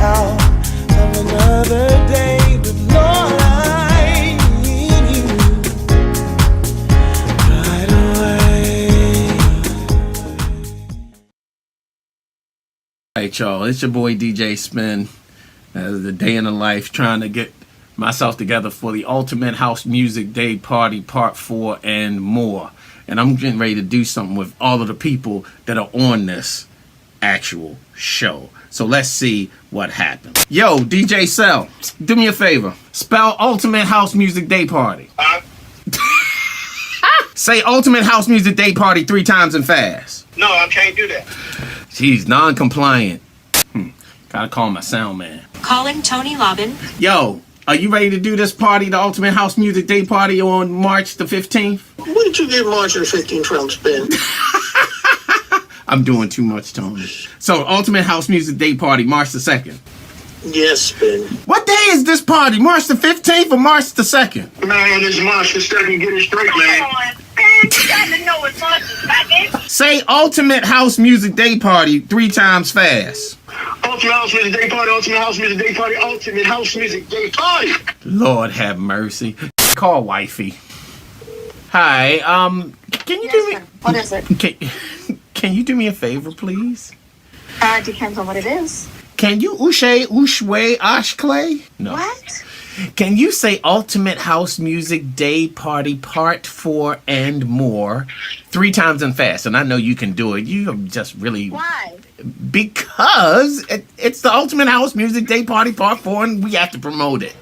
out of another day with Lord, I need you right away. Alright, y'all, it's your boy DJ Spin. The day in the life, trying to get myself together for the Ultimate House Music Day Party Part 4 and more. And I'm getting ready to do something with all of the people that are on this actual show. So let's see what happens. Yo, DJ Cell, do me a favor. Spell Ultimate House Music Day Party. Say Ultimate House Music Day Party 3 times and fast. No, I can't do that. Jeez, non-compliant. Gotta call my sound man. Calling Tony Lobbin. Yo, are you ready to do this party, the Ultimate House Music Day Party on March the 15th? Where did you get March the 15th from, Spin? I'm doing too much, Tony. So, Ultimate House Music Day Party, March the 2nd. Yes, Spin. What day is this party? March the 15th or March the 2nd? Man, it's March the 2nd. Get it straight, man. Come on, Spin. You got to know it's March the 2nd. Say Ultimate House Music Day Party 3 times fast. Ultimate House Music Day Party, Ultimate House Music Day Party, Ultimate House Music Day Party. Lord have mercy. Call wifey. Hi, can you do me... What is it? Can you do me a favor, please? Depends on what it is. Can you ushwe ashklay? No. What? Can you say Ultimate House Music Day Party Part 4 and more 3 times and fast? And I know you can do it. You just really... Why? Because it's the Ultimate House Music Day Party Part 4 and we have to promote it.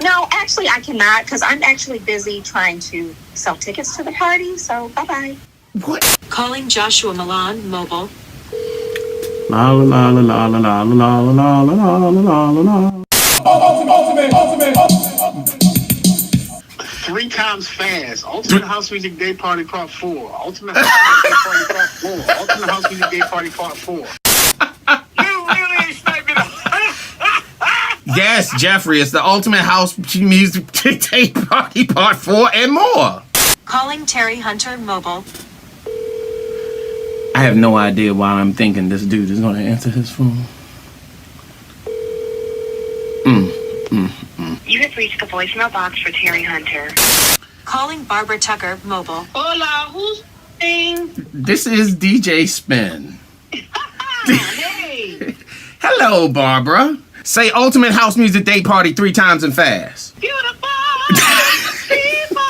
No, actually I cannot because I'm actually busy trying to sell tickets to the party, so bye-bye. What? Calling Joshua Milan mobile. La la la la la la la la la la la la la. Ultimate. 3 times fast. Ultimate House Music Day Party Part 4. Ultimate House Music Day Party Part 4. Ultimate House Music Day Party Part 4. You really sniping. Yes, Jeffrey, it's the Ultimate House Music Day Party Part 4 and more. Calling Terry Hunter mobile. I have no idea why I'm thinking this dude is going to answer his phone. You have reached the voicemail box for Terry Hunter. Calling Barbara Tucker mobile. Hola, who's saying? This is DJ Spin. Hey, Hello, Barbara. Say Ultimate House Music Day Party 3 times and fast. beautiful people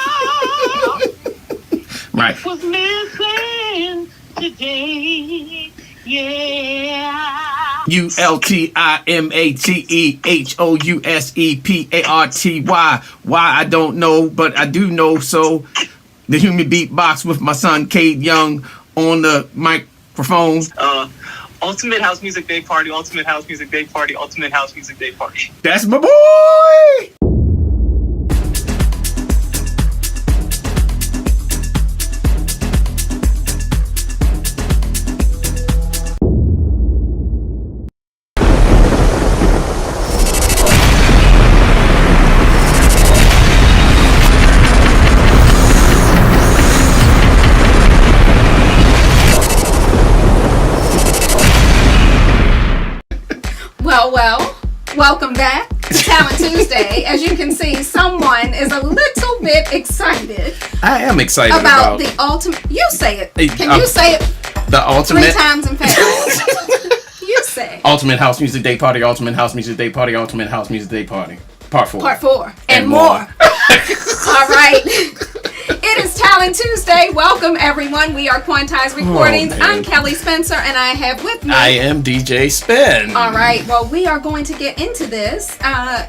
Right. was missing today. Yeah. ULTIMATEHOUSEPARTY. Why I don't know, but I do know so. The human beatbox with my son Cade Young on the microphone. Ultimate House Music Day Party, Ultimate House Music Day Party, Ultimate House Music Day Party. That's my boy! Well, welcome back to Talent Tuesday. As you can see, someone is a little bit excited. I am excited about the ultimate. You say it. Can you say it the ultimate 3 times and fast? You say Ultimate House Music Day Party, Ultimate House Music Day Party, Ultimate House Music Day Party. Part 4. Part 4 and more. All right. It is Talent Tuesday. Welcome, everyone. We are Quantize Recordings. I'm Kelly Spencer, and I have with me... I am DJ Spin. All right. Well, we are going to get into this.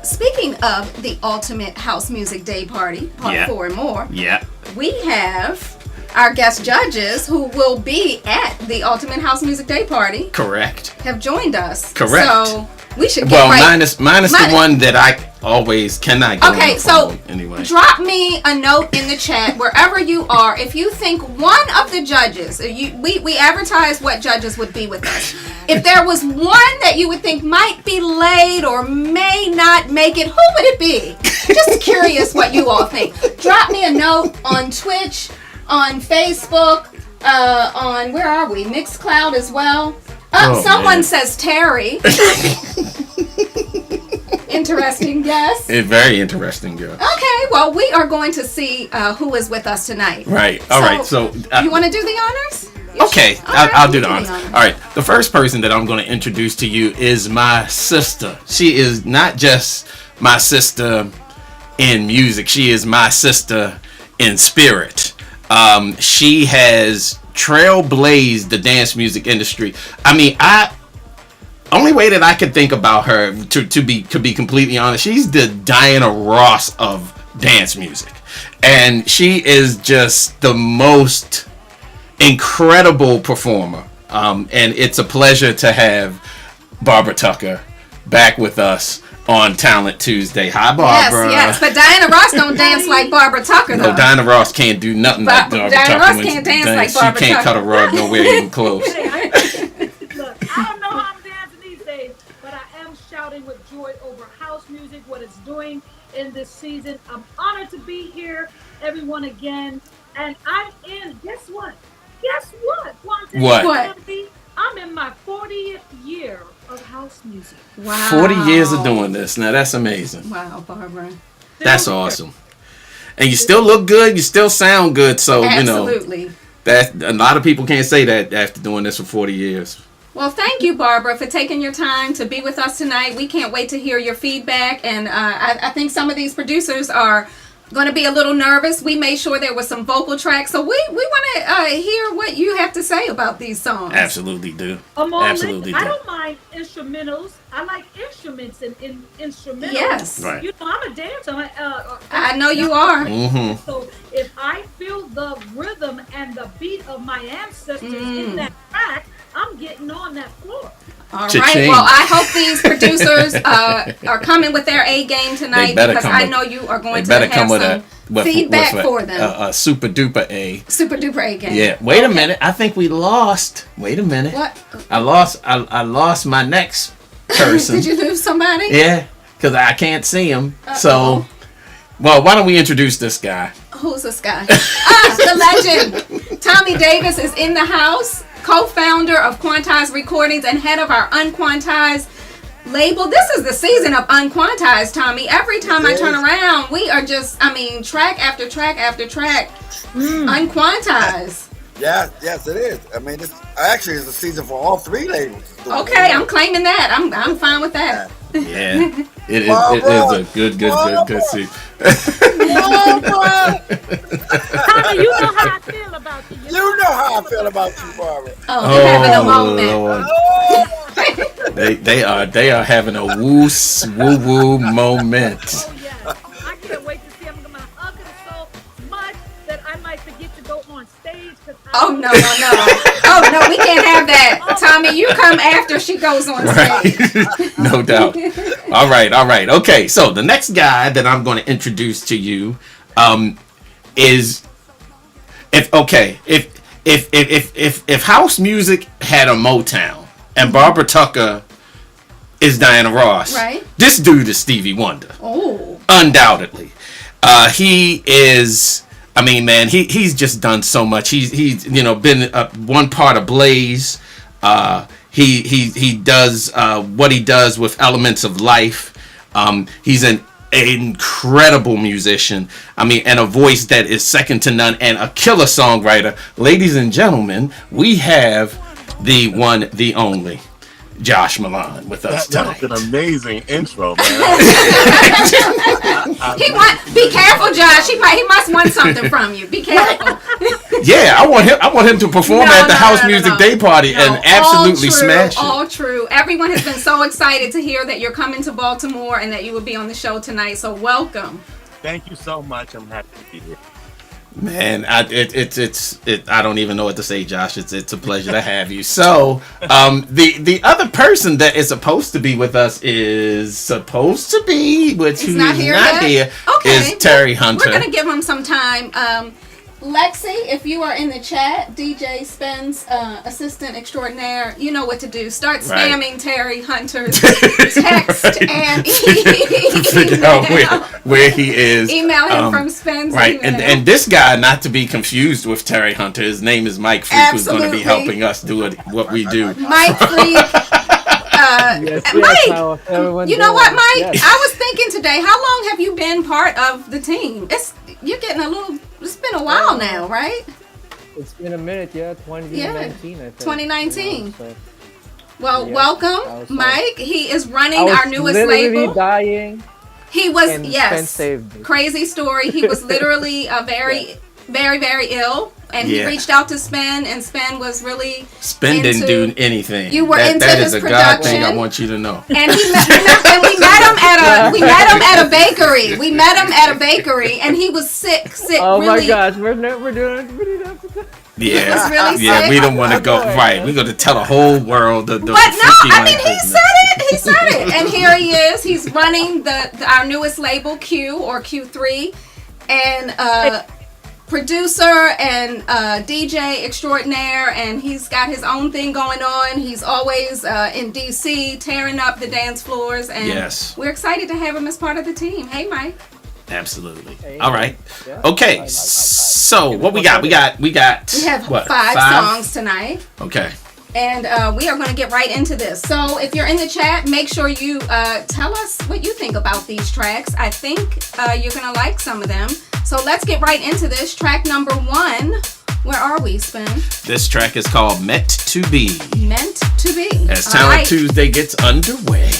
Speaking of the Ultimate House Music Day Party, Part 4 and more, we have our guest judges who will be at the Ultimate House Music Day Party. Correct. Have joined us. Correct. So we should get minus the one that I always cannot get on the phone anyway. Drop me a note in the chat wherever you are if you think one of the judges, we advertise what judges would be with us. If there was one that you would think might be late or may not make it, who would it be? Just curious what you all think. Drop me a note on Twitch, on Facebook, on where are we? Mixcloud as well. Someone says Terry. Interesting guess. A very interesting girl. Okay, well, we are going to see who is with us tonight. Right. All right. So you want to do the honors? Okay, I'll do the honors. All right, the first person that I'm going to introduce to you is my sister. She is not just my sister in music. She is my sister in spirit. She has trailblazed the dance music industry. I mean, only way that I could think about her to be completely honest, she's the Diana Ross of dance music, and she is just the most incredible performer. And it's a pleasure to have Barbara Tucker back with us on Talent Tuesday. Hi, Barbara. Yes, but Diana Ross don't dance like Barbara Tucker, though. No, Diana Ross can't do nothing like Barbara Tucker. Diana Ross can't dance like Barbara Tucker. She can't cut a rug nowhere even close. Look, I don't know how I'm dancing these days, but I am shouting with joy over house music, what it's doing in this season. I'm honored to be here, everyone, again. And I'm in, guess what? Quantize. What? I'm in my 40th year of house music. Wow. 40 years of doing this. Now, that's amazing. Wow, Barbara. That's awesome. And you still look good. You still sound good. So, Absolutely. That a lot of people can't say that after doing this for 40 years. Well, thank you, Barbara, for taking your time to be with us tonight. We can't wait to hear your feedback. And I think some of these producers are going to be a little nervous. We made sure there was some vocal tracks. So we want to hear what you have to say about these songs. Absolutely do. Absolutely do. I don't mind instrumentals. I like instruments and instrumentals. Yes. Right. You know, I'm a dancer. I know you are. Mm-hmm. So if I feel the rhythm and the beat of my ancestors in that track, I'm getting on that floor. All right. Well, I hope these producers are coming with their A game tonight, because I know you are going to have some feedback for them. A super duper A. Super duper A game. Yeah. Wait a minute. I think we lost. Wait a minute. What? I lost my next person. Did you lose somebody? Yeah, because I can't see him. So, well, why don't we introduce this guy? Who's this guy? The legend. Tommy Davis is in the house. Co-founder of Quantize Recordings and head of our Unquantized label. This is the season of Unquantized, Tommy. Every time I turn around, we are just, track after track after track. Unquantized. Yes, it is. I mean, this actually is a season for all three labels. Okay, I'm claiming that. I'm fine with that. Yeah, it is a good season. Tommy, you know how I feel about you. You know how I feel about you, Barbara. Oh, they're having a moment. They are having a woo woo moment. Oh yes, I can't wait to see. I'm gonna hug her so much that I might forget to go on stage. Oh no! Oh no, we can't have that, Tommy. You come after she goes on stage. Right. No doubt. All right. Okay, so the next guy that I'm going to introduce to you is if house music had a Motown and Barbara Tucker is Diana Ross, right? This dude is Stevie Wonder. Oh, undoubtedly. He is. I mean, man, he's just done so much. He's been one part of Blaze. He does what he does with Elements of Life. He's an incredible musician. I mean, and a voice that is second to none, and a killer songwriter. Ladies and gentlemen, we have the one, the only, Josh Milan with us tonight. That's an amazing intro, man. Be careful, Josh. He must want something from you. Be careful. Yeah, I want him to perform at the House Music Day Party and absolutely smash it. All true. Everyone has been so excited to hear that you're coming to Baltimore and that you will be on the show tonight. So welcome. Thank you so much. I'm happy to be here. Man, I don't even know what to say, Josh. It's a pleasure to have you. So, the other person that is supposed to be with us is not here, is Terry Hunter. We're gonna give him some time. Lexi, if you are in the chat, DJ Spence, assistant extraordinaire, you know what to do. Start spamming Terry Hunter's text and figure out where he is. Email him from Spence. Right, and this guy, not to be confused with Terry Hunter, his name is Mike Freak, who's going to be helping us do what we do. Mike Freak. Mike, you know what, Mike? Yes. I was thinking today, how long have you been part of the team? You're getting a little. It's been a while now, right? It's been a minute, 2019, I think. 2019. Well, welcome, Mike. He is running our newest label. Dying. He was crazy story. He was literally very, very ill. And he reached out to Spen, and Spen was really didn't do anything. You were into that his is a production. God thing I want you to know. And we met him at a bakery. We met him at a bakery, and he was sick. Oh really, my gosh, we're doing it. Yeah, was really sick. We don't want to go right. We're going to tell the whole world the. But no, I mean he said it. He said it, and here he is. He's running our newest label, Q or Q3, and producer and DJ extraordinaire, and he's got his own thing going on. He's always in DC tearing up the dance floors, and we're excited to have him as part of the team. Hey, Mike. Absolutely. Hey, all right. Yeah. Okay. So what we got? We have what, 5 songs tonight. Okay. And we are going to get right into this. So if you're in the chat, make sure you tell us what you think about these tracks. I think you're going to like some of them. So let's get right into this. Track number 1. Where are we, Spin? This track is called Meant to Be. Meant to Be. As Talent Tuesday gets underway.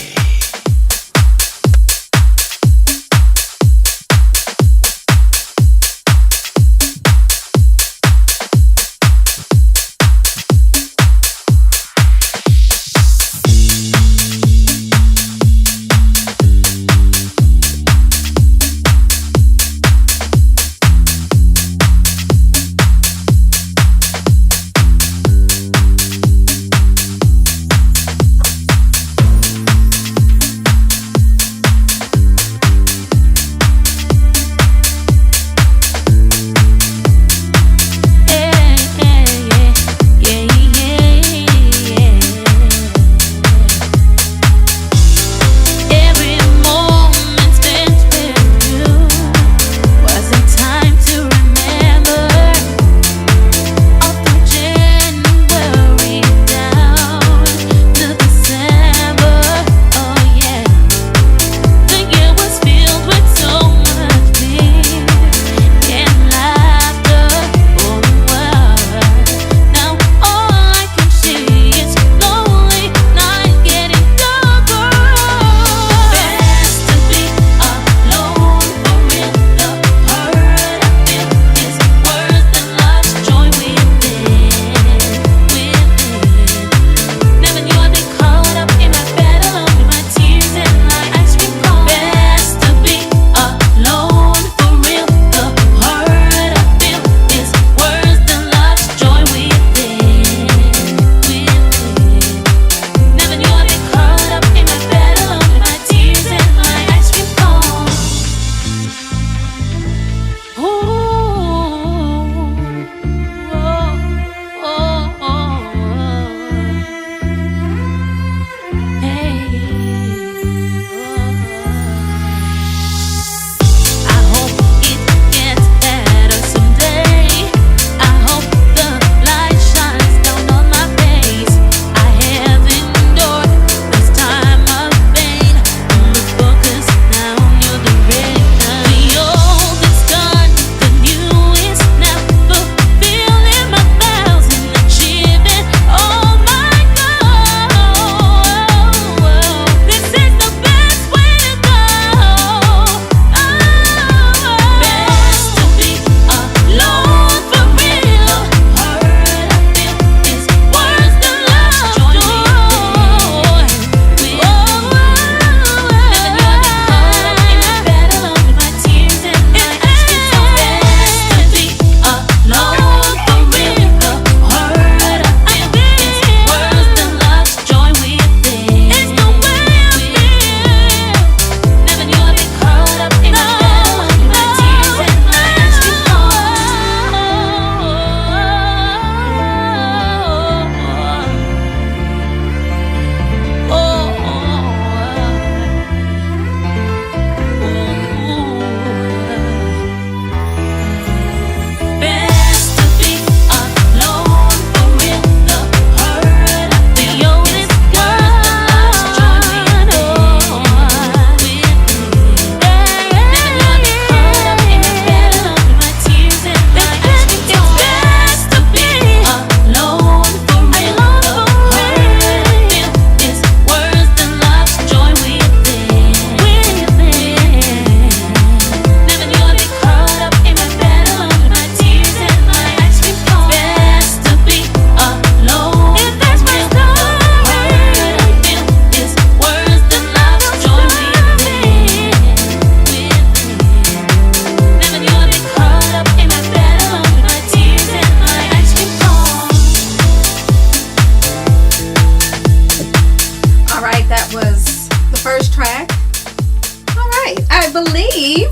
believe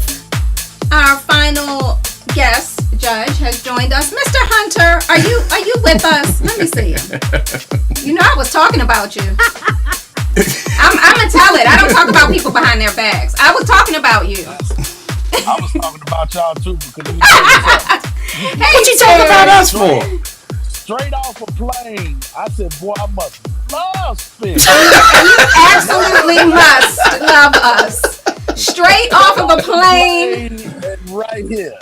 our final guest judge has joined us. Mr. Hunter, are you with us? Let me see you. You know I was talking about you. I'm gonna tell it. I don't talk about people behind their backs. I was talking about you. I was talking about y'all too because Hey, what you talking about us for? Straight off a plane, I said, boy, I must love spin. You absolutely must love us. Straight off of a plane. And right here.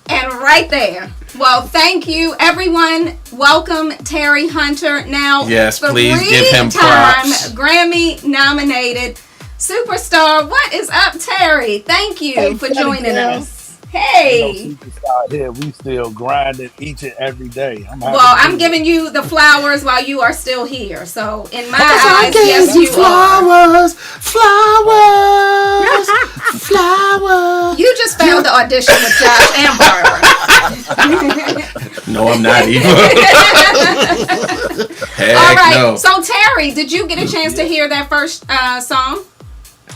And right there. Well, thank you, everyone. Welcome, Terry Hunter. Now, yes, please give him props. Grammy-nominated superstar. What is up, Terry? Thank you for joining us. Hey. No superstar here. We still grinding each and every day. I'm giving you the flowers while you are still here. So, in my eyes, yes, you flowers, flowers. You just failed the audition with Josh and Barbara. No, I'm not even. Heck all right. No. So, Terry, did you get a chance to hear that first song?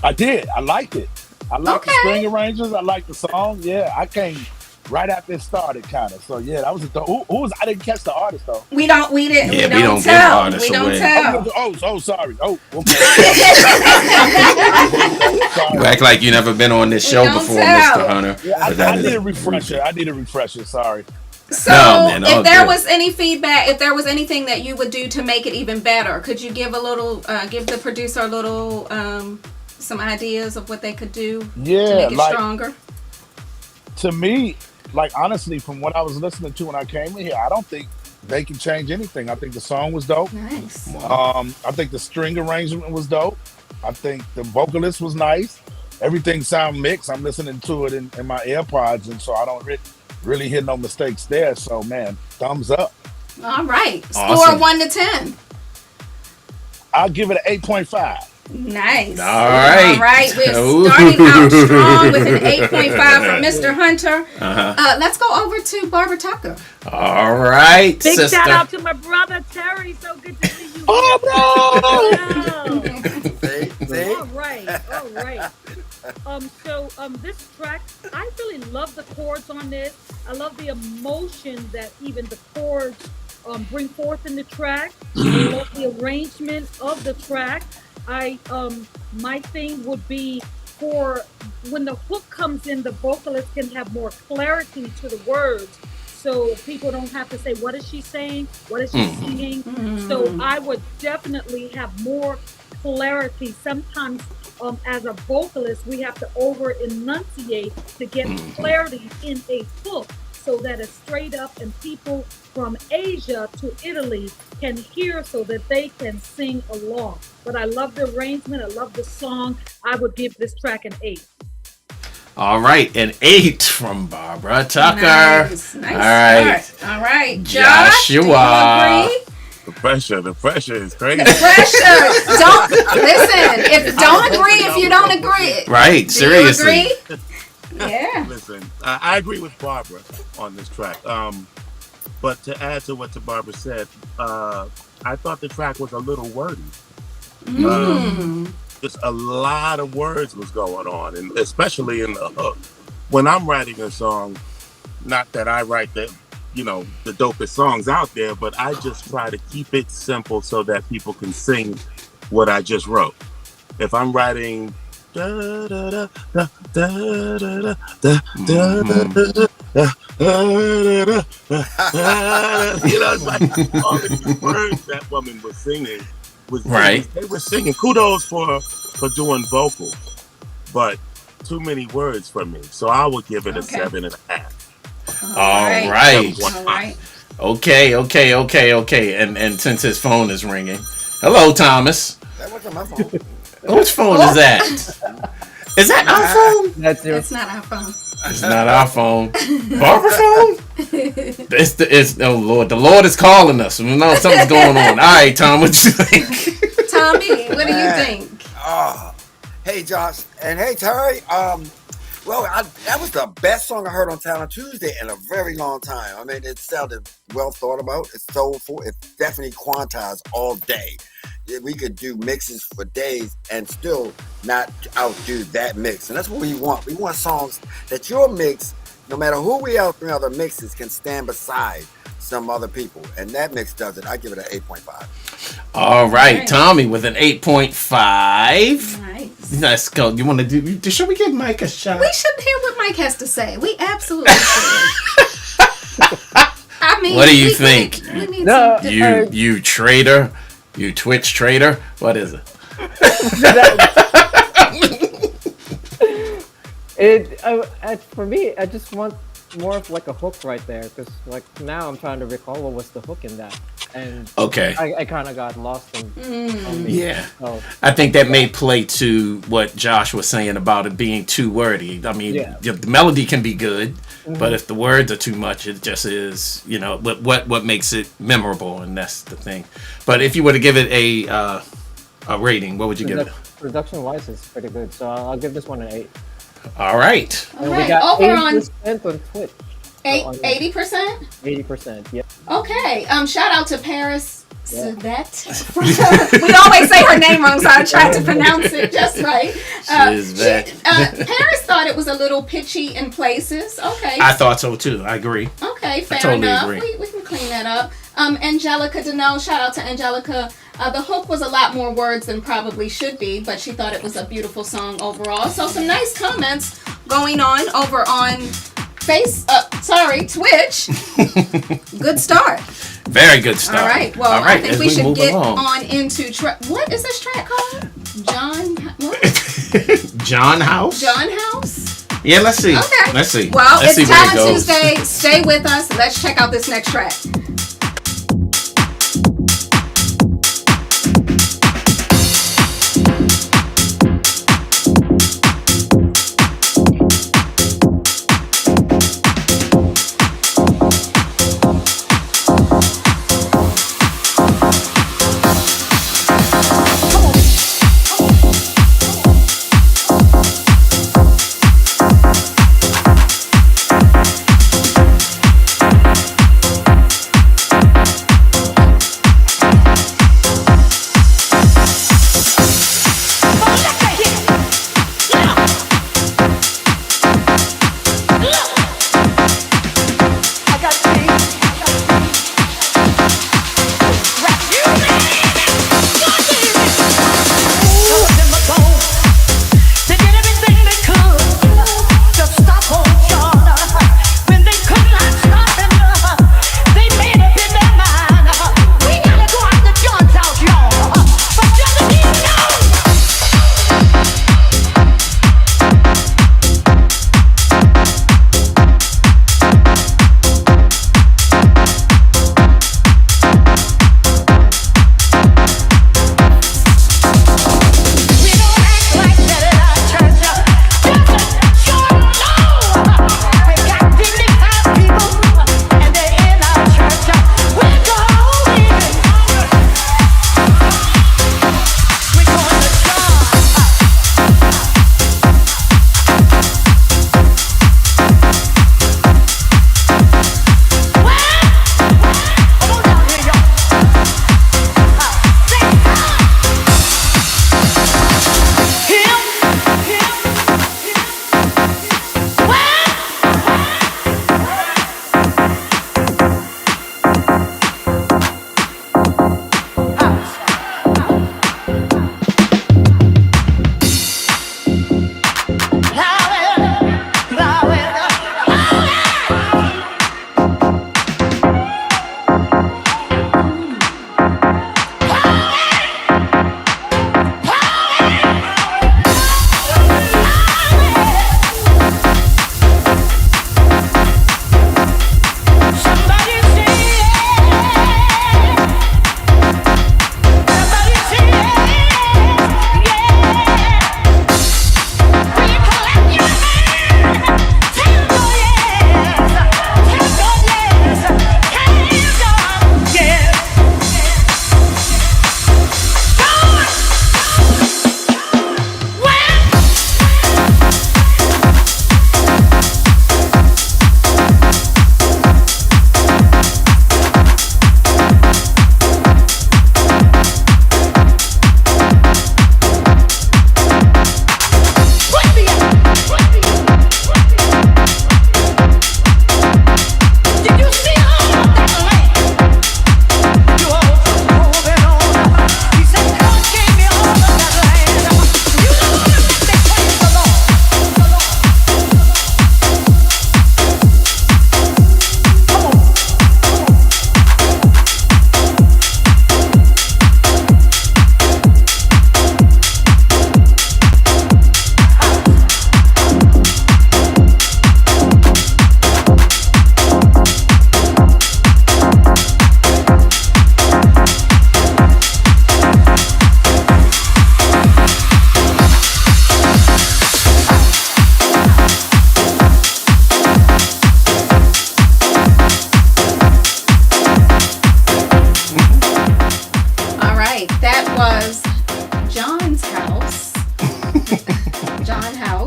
I did. I liked it. I like the string arrangements. I like the song. Yeah, I came right after it started, kind of. So yeah, that was who was? I didn't catch the artist though. We don't tell. Give artists We don't away. tell. Oh, sorry. Oh, okay. You act like you never been on this show before, Mr. Hunter. Yeah, I need a refresher. Sorry. So, man, if there was any feedback, if there was anything that you would do to make it even better, could you give give the producer a little, some ideas of what they could do to make it stronger? To me, honestly, from what I was listening to when I came in here, I don't think they can change anything. I think the song was dope. Nice. I think the string arrangement was dope. I think the vocalist was nice. Everything sound mixed. I'm listening to it in my AirPods, and so I don't really hear no mistakes there. So, man, thumbs up. All right. Awesome. Score 1 to 10. I'll give it an 8.5. Nice. All right. All right. We're starting out strong with an 8.5 from Mr. Hunter. Let's go over to Barbara Tucker. All right, Big sister. shout out to my brother Terry. So good to see you. Oh, All right. So this track, I really love the chords on this. I love the emotion that even the chords bring forth in the track. I love the arrangement of the track. My thing would be for when the hook comes in, the vocalist can have more clarity to the words. So people don't have to say, what is she saying? What is she singing? So I would definitely have more clarity. Sometimes as a vocalist, we have to over enunciate to get clarity in a hook so that it's straight up and people from Asia to Italy can hear so that they can sing along. But I love the arrangement. I love the song. I would give this track an 8. All right, an 8 from Barbara Tucker. Nice All right. start. All right, Josh, do you Joshua. agree? The pressure is crazy. Pressure. Don't listen. Don't agree if you don't agree. Right, seriously. Do you agree? Yeah. Listen, I agree with Barbara on this track. But to add to what Barbara said, I thought the track was a little wordy. Just a lot of words was going on, and especially in the hook. When I'm writing a song, not that I write the dopest songs out there, but I just try to keep it simple so that people can sing what I just wrote. If I'm writing da da da da da da da it's like all these words that woman was singing Right. They were singing. Kudos for doing vocals, but too many words for me. So I would give it a 7.5. All right. Okay. And since his phone is ringing, hello, Thomas. That wasn't my phone. Whose phone is that? Is that our phone? It's not our phone. It's not our phone. Barbara's phone? Oh Lord, the Lord is calling us. We know something's going on. All right, Tom, what you think? Tommy, what do you think? Hey, Josh, and hey, Terry. That was the best song I heard on Talent Tuesday in a very long time. I mean, it sounded well thought about. It's soulful. It's definitely Quantize all day. we could do mixes for days and still not outdo that mix. And that's what we want. We want songs that your mix, no matter who we are from other mixes, can stand beside some other people. And that mix does it. I give it an 8.5. All right, Tommy with an 8.5. Nice. Let's go. You want to do? Should we give Mike a shot? We should hear what Mike has to say. We absolutely should. I mean, what do you think? We need some You traitor. You Twitch traitor. What is it? For me, I just want more of like a hook right there, because like now I'm trying to recall what was the hook in that, and okay, I kind of got lost in. Yeah, so, I think that may play to what Josh was saying about it being too wordy. I mean, the melody can be good, but if the words are too much, it just is, you know, what makes it memorable, and that's the thing. But if you were to give it a rating, what would you give it? Production wise, it's pretty good, so I'll give this one an 8. All right. All right. We got Over 80% on Twitch. 80%? 80%, yeah. Okay. Shout out to Paris Svet. We always say her name wrong, so I tried to pronounce it just right. Paris thought it was a little pitchy in places. Okay. I thought so too. I agree. Okay, fair totally enough. Agree. We can clean that up. Angelica Denell, shout out to Angelica. The hook was a lot more words than probably should be, but she thought it was a beautiful song overall. So some nice comments going on over on Twitch. Good start. Very good start. All right. Well, I think we should get on into what is this track called? John House. John House. Yeah, let's see. Okay. Let's see. Well, let's it's see Talent Tuesday. Stay with us. Let's check out this next track.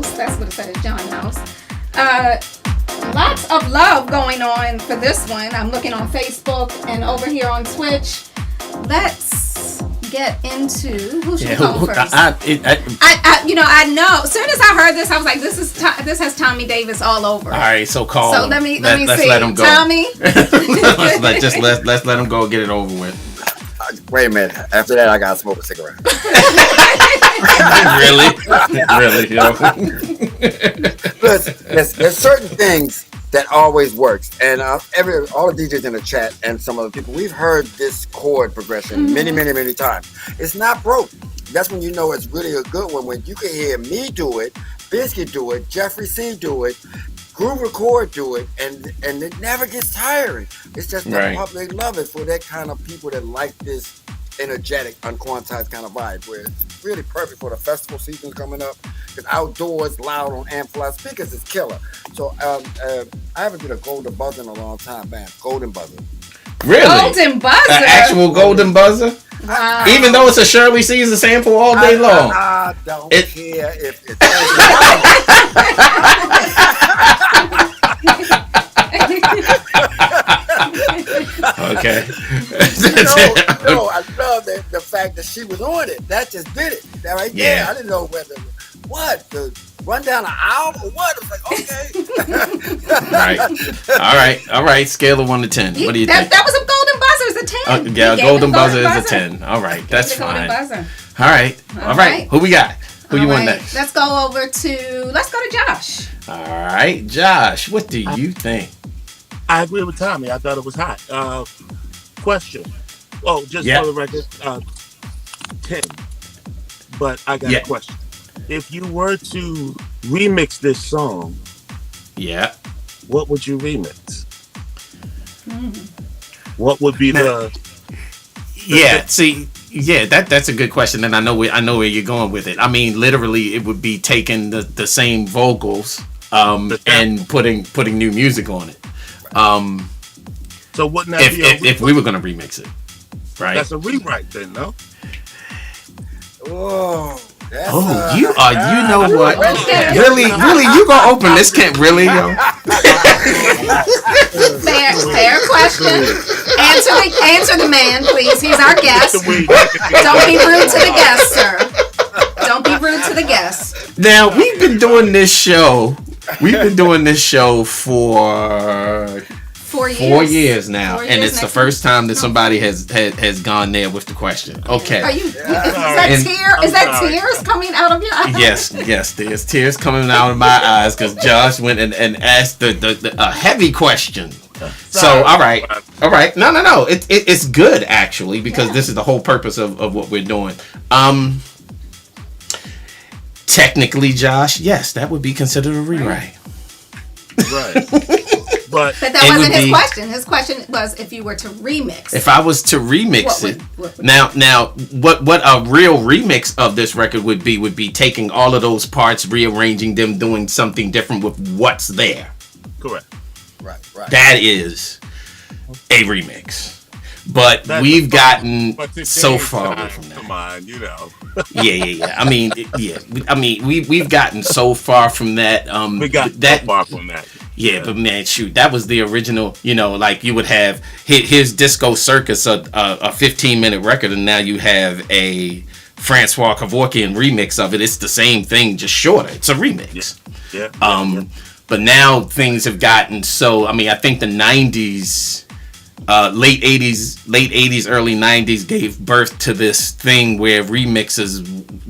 House. That's what it said, John House. Lots of love going on for this one. I'm looking on Facebook and over here on Twitch. Let's get into who should we call first. I know. As soon as I heard this, I was like, this has Tommy Davis all over. All right, so call him. Let me let's see. Let him go. Tommy. let's let him go get it over with. Wait a minute. After that, I gotta smoke a cigarette. Really? Yo. Listen, there's certain things that always works, and all the DJs in the chat and some other people, we've heard this chord progression many times. It's not broke. That's when you know it's really a good one. When you can hear me do it, Biscuit do it, Jeffrey C do it, Groove Record do it, and it never gets tiring. It's just the public love it for that kind of people that like this energetic, unquantized kind of vibe, where it's really perfect for the festival season coming up. Because outdoors, loud on amplified speakers is killer. So I haven't did a golden buzzer in a long time, man. Golden buzzer. Really? Golden buzzer? An actual golden buzzer? Wow. Even though it's a Shirley Caesar sample all day long. I don't care if it's... Okay. No, I love the fact that she was on it. That just did it. That right there. I didn't know whether to run down an aisle or what. I was like, okay. All right. Scale of 1 to 10. What do you think? That was a golden buzzer. It's a 10. Yeah, golden buzzer is a 10. All right, that's fine. All right. Who we got? Who you want next? Let's go to Josh. All right, Josh. What do you think? I agree with Tommy. I thought it was hot. Question. Oh, just for the record, 10. But I got a question. If you were to remix this song, what would you remix? What would be the? That's a good question, and I know where you're going with it. I mean, literally, it would be taking the same vocals and putting new music on it. So wouldn't that be if we were gonna remix it, right? That's a rewrite then, no? Whoa. You know what? Really, you gonna open this can really, yo? Fair question. Answer the man, please. He's our guest. Don't be rude to the guest, sir. Don't be rude to the guest. Now we've been doing this show for 4 years now, and it's the first time that somebody has gone there with the question. Okay. Is that tears coming out of your eyes? Yes, there's tears coming out of my eyes because Josh went and asked a heavy question. So all right. No. It's good actually because this is the whole purpose of what we're doing. Technically, Josh, yes, that would be considered a rewrite. Right. But that wasn't his question. His question was if you were to remix. If I was to remix it. Now, what a real remix of this record would be taking all of those parts, rearranging them, doing something different with what's there. Correct. Right. That is a remix. But we've gotten so far away from that. Come on, you know. Yeah. I mean, we've gotten so far from that. We got so far from that. Yeah, but man, shoot, that was the original. You know, like you would have his Disco Circus, a 15-minute record, and now you have a Francois Kevorkian remix of it. It's the same thing, just shorter. It's a remix. Yeah. But now things have gotten so. I mean, I think the '90s. Late 80s, early 90s gave birth to this thing where remixes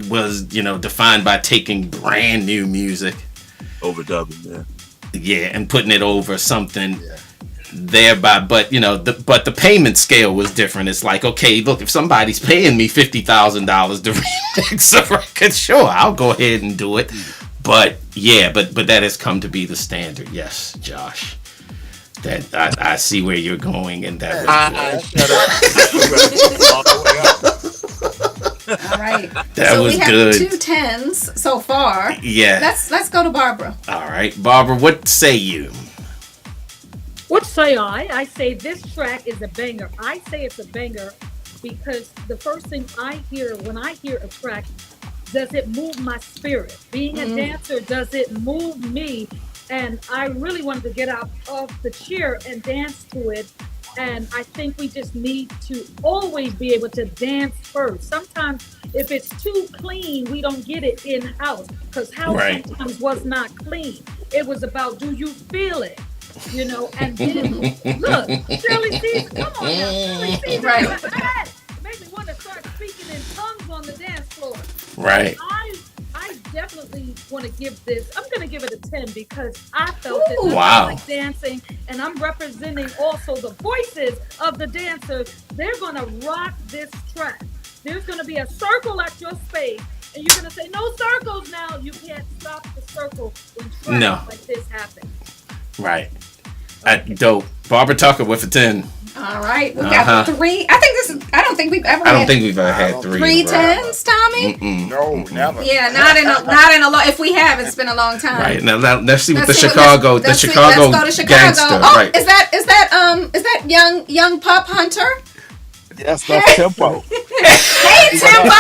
was, defined by taking brand new music. Overdubbing, yeah, and putting it over something thereby. But, but the payment scale was different. It's like, okay, look, if somebody's paying me $50,000 to remix a record, sure, I'll go ahead and do it. But, but that has come to be the standard. Yes, Josh. That I see where you're going, and that was good. All right. That was we have good. 2 10s so far. Yeah. Let's go to Barbara. All right, Barbara. What say you? What say I? I say this track is a banger. I say it's a banger because the first thing I hear when I hear a track Does it move my spirit? Being a dancer, does it move me? And I really wanted to get out of the chair and dance to it. And I think we just need to always be able to dance first. Sometimes if it's too clean, we don't get it in house because house sometimes was not clean. It was about, do you feel it? You know, and then look, Shirley Caesar, come on now, Shirley Caesar, right. Make me want to start speaking in tongues on the dance floor. Right. I definitely want to give this. I'm going to give it a 10 because I felt it. Wow. I like dancing, and I'm representing also the voices of the dancers. They're going to rock this track. There's going to be a circle at your space, and you're going to say, "No circles now." You can't stop the circle when tracks like this happen. Right. Dope. Barbara Tucker with a 10. All right, we got 3. I don't think we've ever had 3 10s, Tommy. No, never. Yeah, not in a long. If we have, it's been a long time. Right now, let's see what the Chicago Let's go to Chicago. gangster. Oh, right. is that young pup Hunter? Yes, that's Tempo. Hey, Tempo!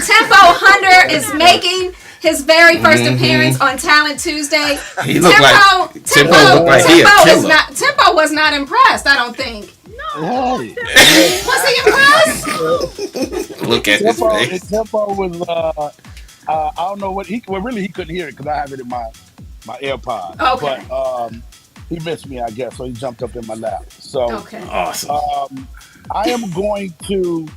Tempo Hunter is making his very first appearance on Talent Tuesday. He looked Tempo was not impressed, I don't think. No. Was he impressed? Look at his face. Tempo was, I don't know what he couldn't hear it because I have it in my AirPod. Okay. But he missed me, I guess, so he jumped up in my lap. So awesome. I am going to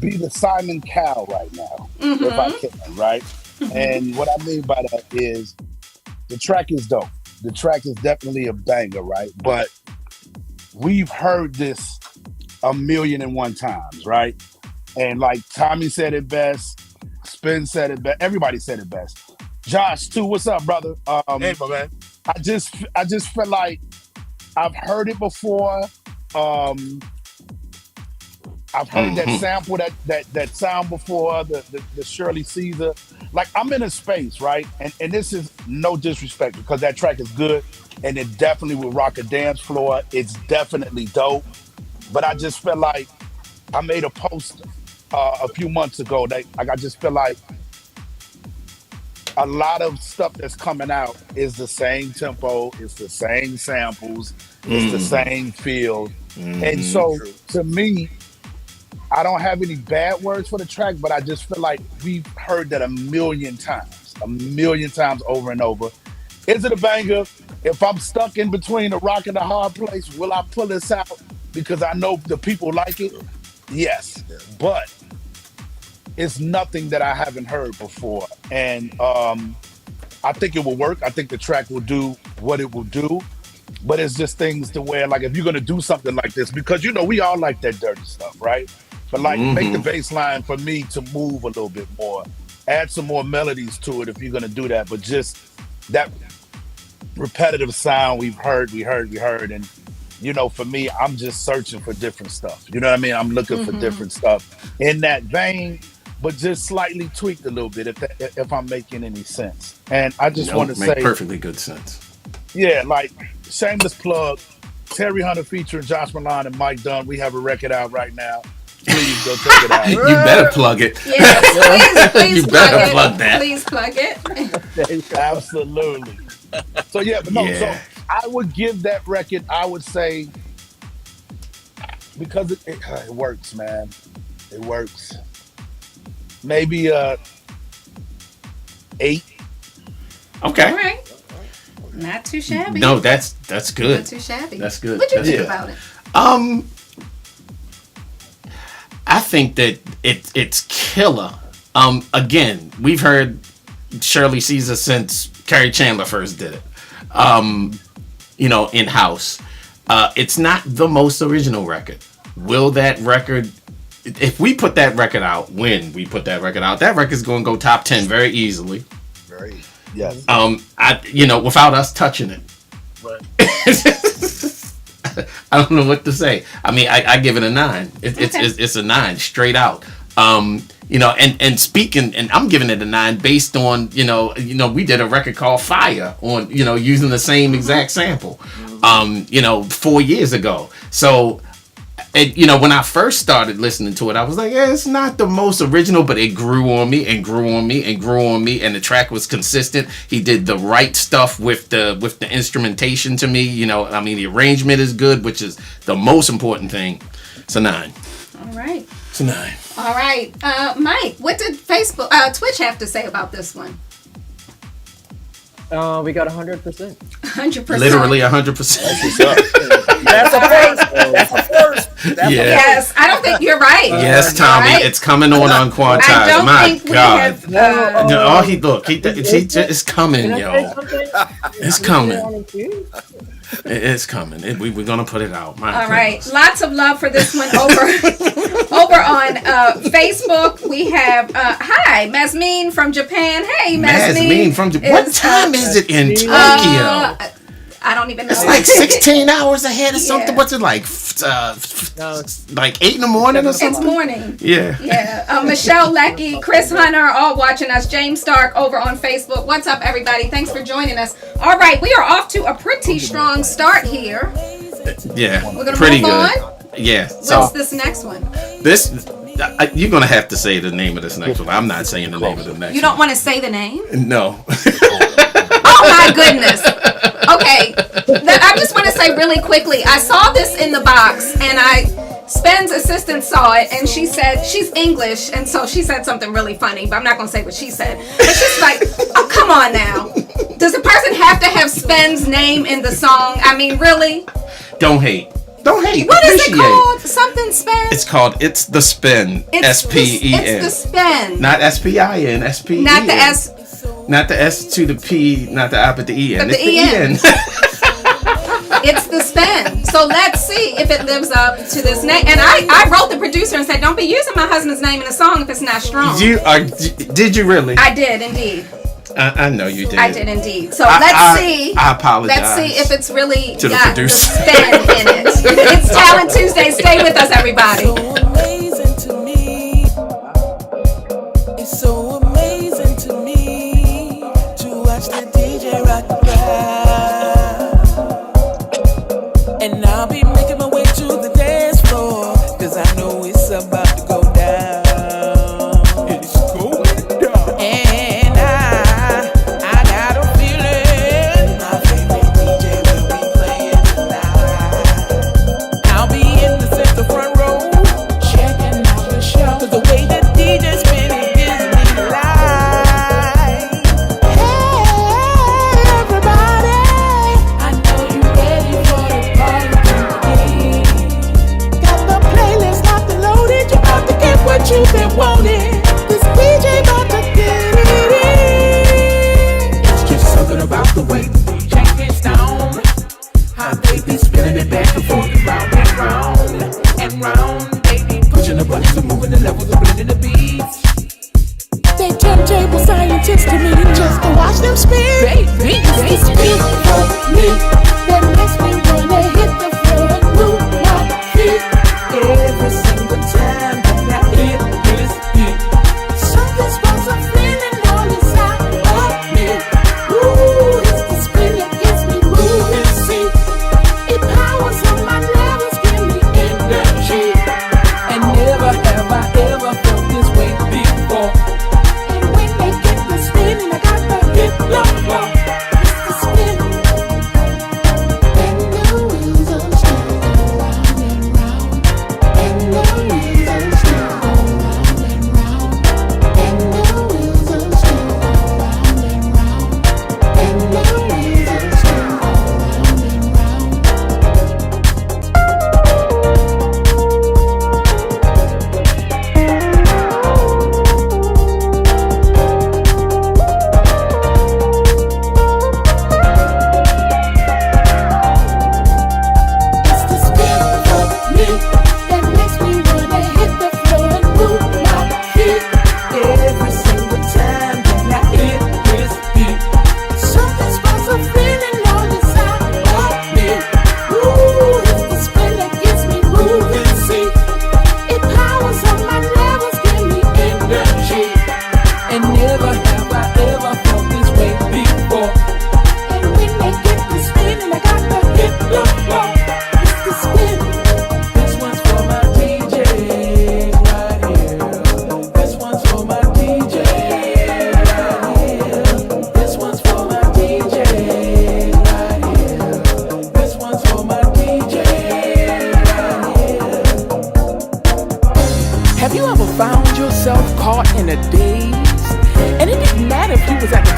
be the Simon Cowell right now, if I can, right? And what I mean by that is the track is dope. The track is definitely a banger, right? But we've heard this 1,000,001 times, right? And like Tommy said it best, Spin said it best, everybody said it best. Josh, too, what's up, brother? Hey, my man. I just feel like I've heard it before. I've heard that sample, that sound before, the Shirley Caesar. Like, I'm in a space, right? And this is no disrespect because that track is good and it definitely will rock a dance floor. It's definitely dope. But I just feel like I made a post a few months ago that I just feel like a lot of stuff that's coming out is the same tempo, it's the same samples, it's the same feel. And so to me, I don't have any bad words for the track, but I just feel like we've heard that 1,000,000 times over and over. Is it a banger? If I'm stuck in between a rock and a hard place, will I pull this out because I know the people like it? Yes, but it's nothing that I haven't heard before. And I think it will work. I think the track will do what it will do. But it's just things to where, like, if you're going to do something like this, because, you know, we all like that dirty stuff, right? But, like, make the bass line for me to move a little bit more. Add some more melodies to it if you're going to do that. But just that repetitive sound we heard. And, you know, for me, I'm just searching for different stuff. You know what I mean? I'm looking for different stuff in that vein, but just slightly tweaked a little bit, if I'm making any sense. And I just want to say... perfectly good sense. Yeah, like, shameless plug, Terry Hunter featuring Josh Milan and Mike Dunn. We have a record out right now. Please go check it out. You better plug it. Yes, please You better plug that. Please plug it. Absolutely. So yeah, but no, so I would give that record, I would say, because it works, man. It works. Maybe 8. Okay. All right. Not too shabby. No, that's good. Not too shabby. That's good. What you think about it? I think that it's killer. Again, we've heard Shirley Caesar since Carrie Chandler first did it. You know, in house. It's not the most original record. Will that record, if we put that record out, when we put that record out, that record's going to go top 10 very easily. Very. Yes. Without us touching it. Right. I don't know what to say. I mean, I give it a 9. It's a 9 straight out. And speaking, and I'm giving it a 9 based on, we did a record called Fire on, using the same exact sample, 4 years ago. So And you know, when I first started listening to it, I was like, yeah, it's not the most original, but it grew on me and grew on me and grew on me, and the track was consistent. He did the right stuff with the instrumentation to me. You know, I mean, the arrangement is good, which is the most important thing. It's a 9. All right. It's a 9. All right. Mike, what did Twitch have to say about this one? We got 100%. 100%. Literally 100%. That's a first. That's a first. That's Yeah. Yes, I don't think you're right. Yes, Tommy, Right? it's coming on Quantize. I don't My think we God. have. No, oh, it's coming, Can I yo. say something? It's coming. It's coming. We're gonna put it out. My All right, goodness. lots of love for this one over on Facebook. We have hi Masmeen from Japan. Hey Masmeen Masmeen from what time is it in Tokyo? I don't even know. It's like 16 hours ahead or something. Yeah. What's it like? Like 8 in the morning or something? It's morning. Yeah. Yeah. Michelle Leckie, Chris Hunter, all watching us. James Stark over on Facebook. What's up, everybody? Thanks for joining us. All right, we are off to a pretty strong start here. Yeah. We're gonna pretty move good. on. Yeah. What's So this next one? you're gonna have to say the name of this next one. I'm not saying the name of the next. You don't want to say the name? No. Oh my goodness. Okay, I just want to say really quickly, I saw this in the box and Spen's assistant saw it and she said, she's English, and so she said something really funny, but I'm not going to say what she said. But she's like, oh, come on now. Does the person have to have Spen's name in the song? I mean, really? Don't hate. Don't hate. What is it Appreciate. called? Something Spen? It's called It's the Spin. S-P-E-N. It's the Spin. Not S-P-I-N. S-P-E-N. Not the S. Not the S to the P, not the I, but the E-N. But the E-N. It's the Spin. So let's see if it lives up to this name. And I wrote the producer and said, don't be using my husband's name in a song if it's not strong. Did you really? I did indeed. I know you did. I did indeed. So let's see. I apologize. Let's see if it's really to the got the producer. Spin in it. It's Talent Tuesday. Stay with us, everybody. Amazing to me. It's so amazing to me to watch the DJ rock the crowd. And I'll be making my way to the dance floor, 'cause I know it's about to go down. It's going down. And I got a feeling my favorite DJ will be playing tonight. I'll be in the center front row,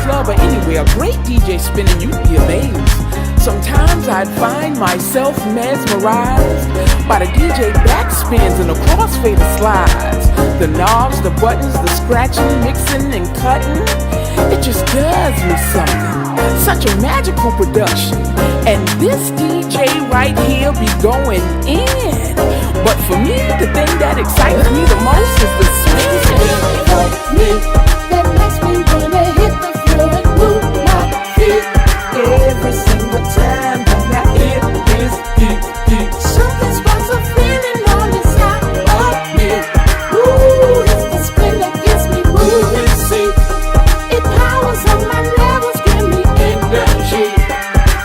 club or anywhere, a great DJ spinning, you'd be amazed. Sometimes I'd find myself mesmerized by the DJ backspins and the crossfader slides. The knobs, the buttons, the scratching, mixing, and cutting. It just does me something. Such a magical production. And this DJ right here be going in. But for me, the thing that excites me the most is the spin. That makes me wanna hit the floor and move my feet every single time that I hit this beat. Something sparks a feeling on the side of me. Ooh, it's the spin that gets me moving. See, it powers up my levels, give me energy.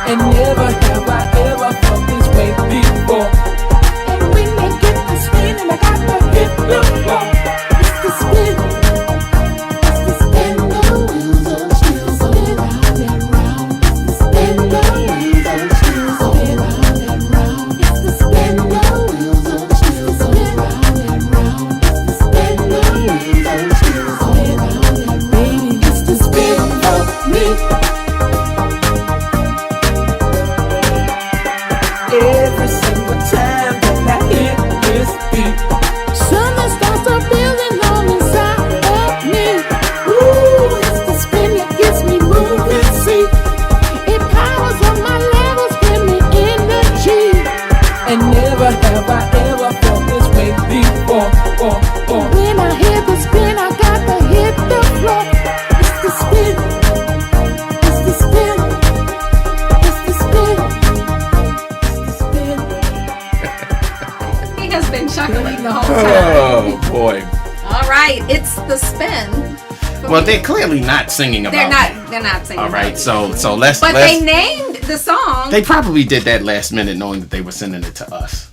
And never have I ever felt this way before. And when they get the spin, and I got to hit the floor. It's the spin. Every single time that I hit this beat, something starts to building on inside of me. Ooh, it's the spin that gets me moving. See, it powers up my levels, give me energy. And never have I ever felt this way before. When I hear the spin, I got to hit the floor. It's the spin. It's the spin. It's the spin. He has been chuckling the whole time. Oh boy. All right, it's the spin. Well, they're clearly not singing about. They're not singing. All right, about so let's. But they named the song. They probably did that last minute, knowing that they were sending it to us.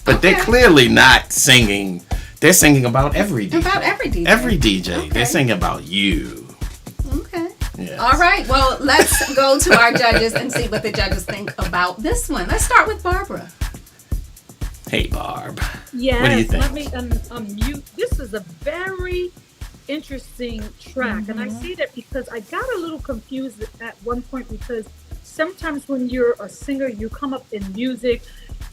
But they're clearly not singing. They're singing about every DJ. About every DJ. Every DJ. Okay. They're singing about you. Okay. Yes. All right. Well, let's go to our judges and see what the judges think about this one. Let's start with Barbara. Hey, Barb. Yes, What do you think? let me unmute. This is a very interesting track, and I see that because I got a little confused at one point because sometimes when you're a singer, you come up in music,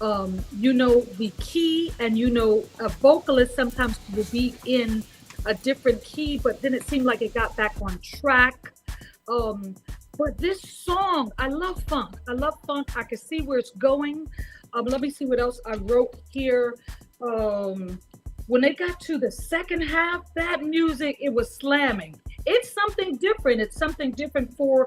you know the key, and you know a vocalist sometimes will be in a different key, but then it seemed like it got back on track. But this song, I love funk. I can see where it's going. Let me see what else I wrote here. When they got to the second half, that music, it was slamming. It's something different. It's something different for,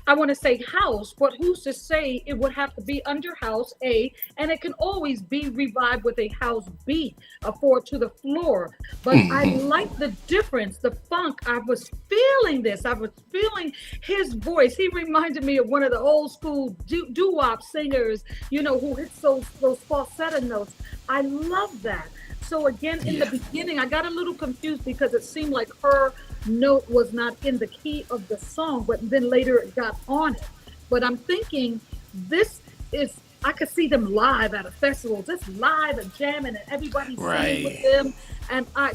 I want to say house, but who's to say it would have to be under house A, and it can always be revived with a house B, a four to the floor. But I like the difference, the funk. I was feeling this. I was feeling his voice. He reminded me of one of the old school doo-wop singers, you know, who hits those falsetto notes. I love that. So again, in the beginning, I got a little confused because it seemed like her note was not in the key of the song, but then later it got on it. But I'm thinking this is, I could see them live at a festival, just live and jamming and everybody singing with them. And I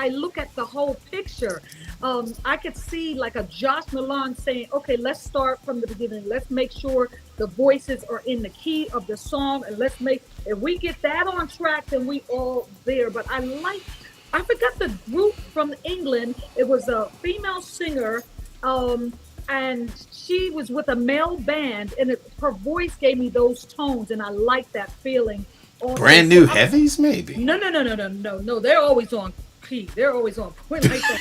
look at the whole picture. I could see like a Josh Milan saying, okay, let's start from the beginning. Let's make sure the voices are in the key of the song. And if we get that on track, then we all there. But I forgot the group from England. It was a female singer, and she was with a male band, and her voice gave me those tones, and I like that feeling. Also, Brand new heavies, maybe? No. They're always on key. They're always on point like that.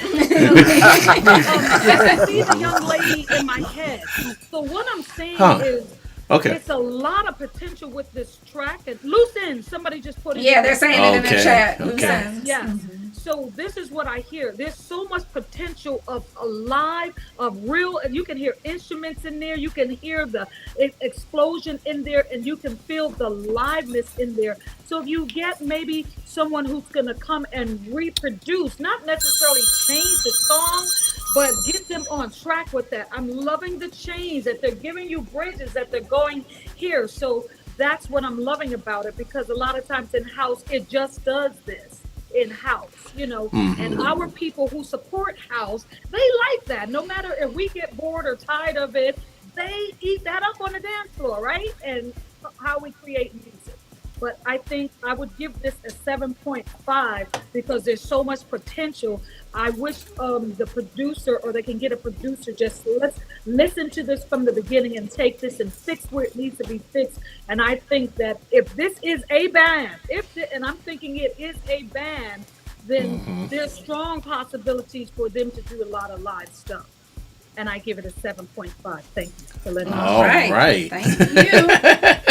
I see the young lady in my head. So what I'm saying is, it's a lot of potential with this track. And loose ends, somebody just put it. Yeah, they're saying it in the chat. Loose ends. Yes. So this is what I hear. There's so much potential of alive, of real. You can hear instruments in there. You can hear the explosion in there, and you can feel the liveness in there. So if you get maybe someone who's going to come and reproduce, not necessarily change the song, but get them on track with that. I'm loving the change that they're giving you, bridges that they're going here. So that's what I'm loving about it, because a lot of times in house, it just does this. in house, and our people who support house, they like that. No matter if we get bored or tired of it, they eat that up on the dance floor, right? And how we create music. But I think I would give this a 7.5 because there's so much potential. I wish the producer, or they can get a producer, just let's listen to this from the beginning and take this and fix where it needs to be fixed. And I think that if this is a band, and I'm thinking it is a band, then there's strong possibilities for them to do a lot of live stuff. And I give it a 7.5. Thank you for letting me know. All right. Thank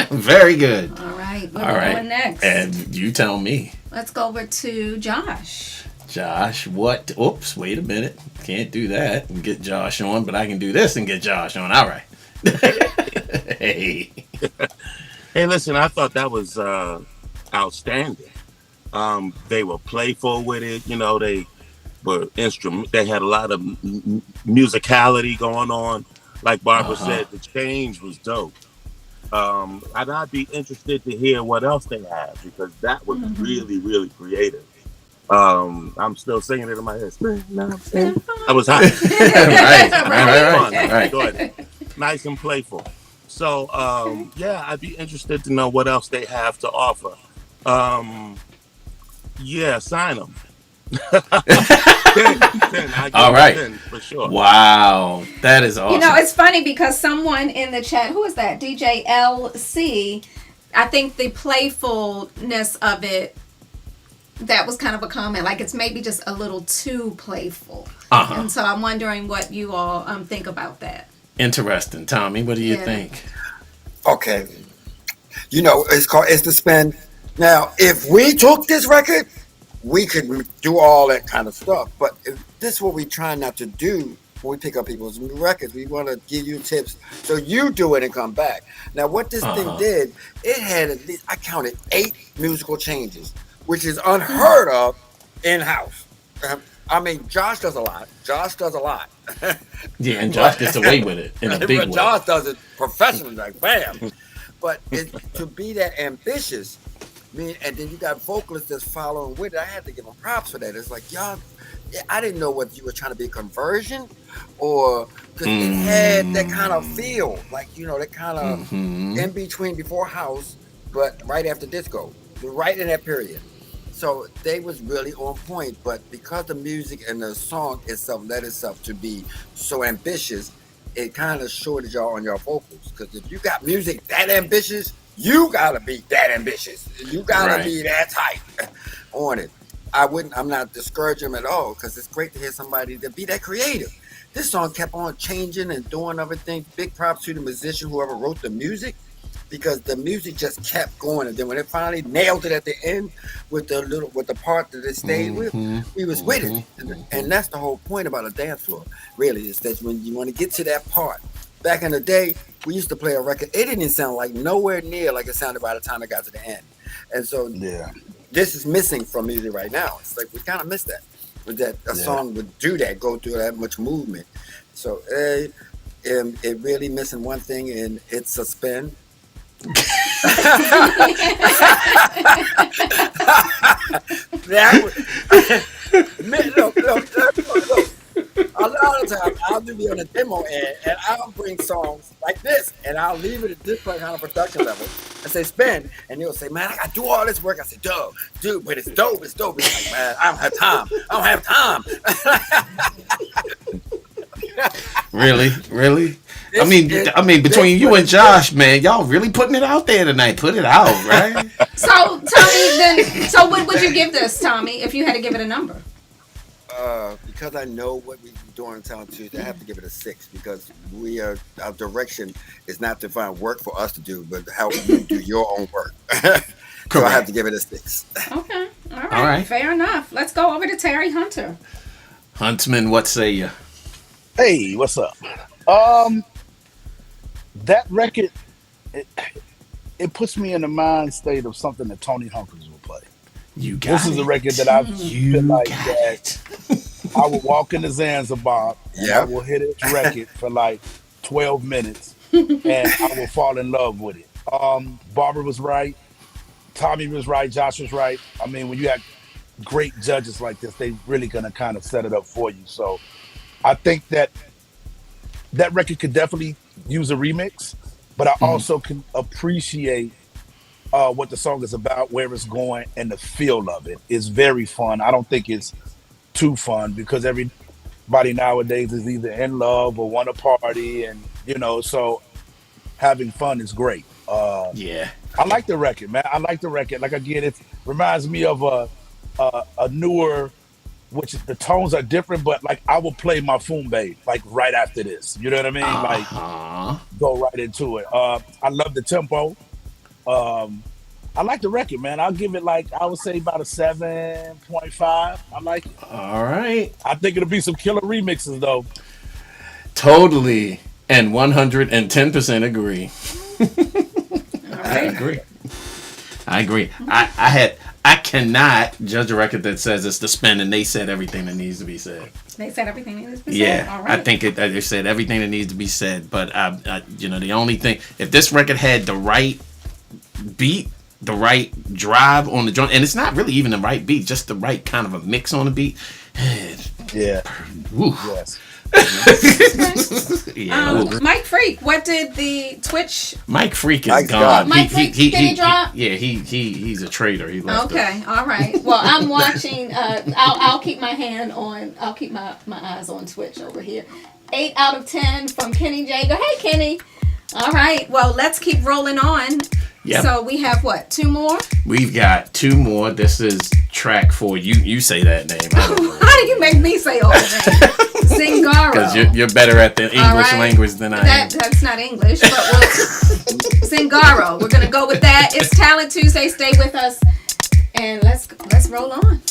you. Very good. All right. All What right. going next? And you tell me. Let's go over to Josh. Josh, what? Oops, wait a minute. Can't do that and get Josh on, but I can do this and get Josh on. All right. Hey. Hey, listen, I thought that was outstanding. They were playful with it. They were They had a lot of musicality going on. Like Barbara said, the change was dope. And I'd be interested to hear what else they have, because that was really, really creative. I'm still singing it in my head. I was high. Right. Go ahead. Nice and playful. So, yeah, I'd be interested to know what else they have to offer. Yeah, sign them. 10, All right. 10 for sure. Wow, that is awesome. It's funny because someone in the chat, who is that? DJ LC, I think the playfulness of it, that was kind of a comment. Like, it's maybe just a little too playful. And so I'm wondering what you all think about that. Interesting. Tommy, what do you think? Okay. It's the spin. Now, if we took this record, we could do all that kind of stuff. But this is what we try not to do when we pick up people's records. We want to give you tips so you do it and come back. Now, what this thing did, it had at least, I counted 8 musical changes, which is unheard of in-house. I mean, Josh does a lot. Yeah, and Josh gets away with it in a big way. Josh does it professionally, like bam. But to be that ambitious, and then you got vocalists that's following with it. I had to give them props for that. It's like, y'all, I didn't know whether you were trying to be a conversion or because it had that kind of feel, like, that kind of in between before house, but right after disco, right in that period. So they was really on point, but because the music and the song itself led itself to be so ambitious, it kind of shorted y'all on your vocals. Because if you got music that ambitious, you gotta be that ambitious. You gotta be that tight on it. I'm not discouraging them at all, because it's great to hear somebody that be that creative. This song kept on changing and doing everything. Big props to the musician, whoever wrote the music, because the music just kept going. And then when it finally nailed it at the end with the part that it stayed with, we was with it. And that's the whole point about a dance floor, really, is that when you want to get to that part. Back in the day, we used to play a record. It didn't sound like nowhere near like it sounded by the time it got to the end. And so this is missing from music right now. It's like we kind of missed that. That a song would do that, go through that much movement. So it really missing one thing, and it's a spin. Look. A lot of times I'll be on a demo and I'll bring songs like this and I'll leave it at this kind of production level and say spin, and they'll say, man, I do all this work. I say, dude, but it's dope. It's like, man, I don't have time. Really? I mean, between you and Josh, man, y'all really putting it out there tonight. Put it out, right? So, Tommy, so what would you give this, Tommy, if you had to give it a number? Because I know what we're doing in Town Tuesday, I have to give it a 6, because our direction is not to find work for us to do, but help you do your own work. So I have to give it a 6. Okay. All right. Fair enough. Let's go over to Terry Hunter. Huntsman, what say you? Hey, what's up? That record, it puts me in the mind state of something that Tony Humphries will play. This is a record that I feel like that I will walk into Zanzibar and I will hit this record for like 12 minutes and I will fall in love with it. Barbara was right. Tommy was right. Josh was right. I mean, when you had great judges like this, they really gonna kind of set it up for you. So I think that record could definitely use a remix, but I also can appreciate what the song is about, where it's going, and the feel of it. It's very fun. I don't think it's too fun because everybody nowadays is either in love or want to party, and so having fun is great. Yeah. I like the record, man. I like the record. Like again, it reminds me of a newer, which the tones are different, but like I will play my Fumbe like right after this. You know what I mean? Like go right into it. I love the tempo. I like the record, man. I'll give it like I would say about a 7.5. I like it. All right. I think it'll be some killer remixes though. Totally and 110% agree. I agree. I cannot judge a record that says it's the spin and they said everything that needs to be said. They said everything that needs to be said. Yeah, All right. I think they said everything that needs to be said. But the only thing, if this record had the right beat, the right drive on the joint, and it's not really even the right beat, just the right kind of a mix on the beat. Yeah. Woo. Yes. Mike Freak, what did the Twitch? Mike Freak is Mike's gone. Mike Freak, did he drop? He's a traitor. He left Okay, all right. Well, I'm watching. I'll keep my hand on. I'll keep my eyes on Twitch over here. 8 out of 10 from Kenny J. Go, hey Kenny. All right. Well, let's keep rolling on. Yep. So we have what? 2 more? We've got 2 more. This is track 4. You say that name. How do you make me say all the names? Zingaro. Because you're better at the English language than I am. That's not English, but Zingaro. We're gonna go with that. It's Talent Tuesday. Stay with us, and let's roll on.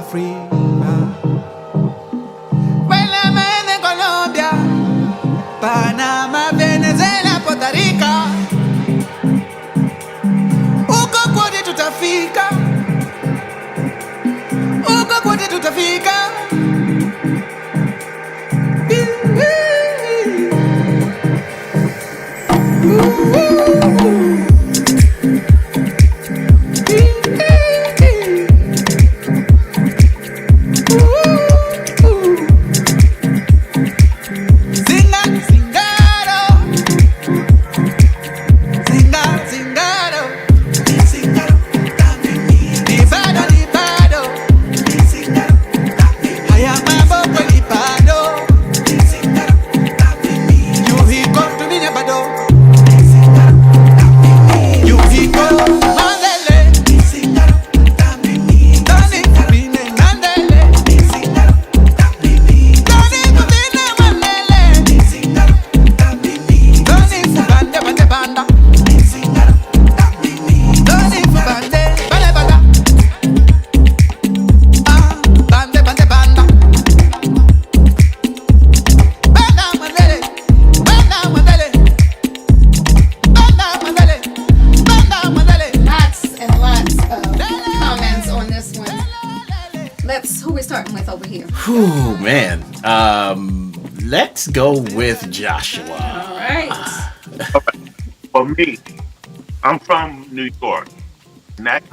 Africa. Bailame de Colombia, Panamá, Venezuela, Puerto Rico. Uko kote tutafika, uko kote tutafika. Whew, man. Let's go with Joshua. All right. For me, I'm from New York. And that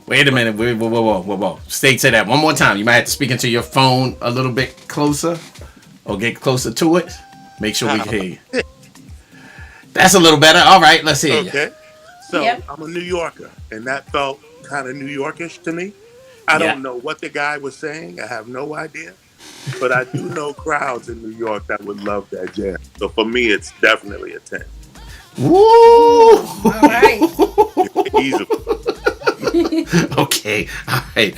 Wait a minute. Whoa. Say that one more time. You might have to speak into your phone a little bit closer or get closer to it. Make sure we can hear you. That's a little better. All right, let's hear you. Okay. So I'm a New Yorker, and that felt kind of New Yorkish to me. I don't know what the guy was saying. I have no idea. But I do know crowds in New York that would love that jam. So for me, it's definitely a 10. Woo! All right. Easily. Okay. All right.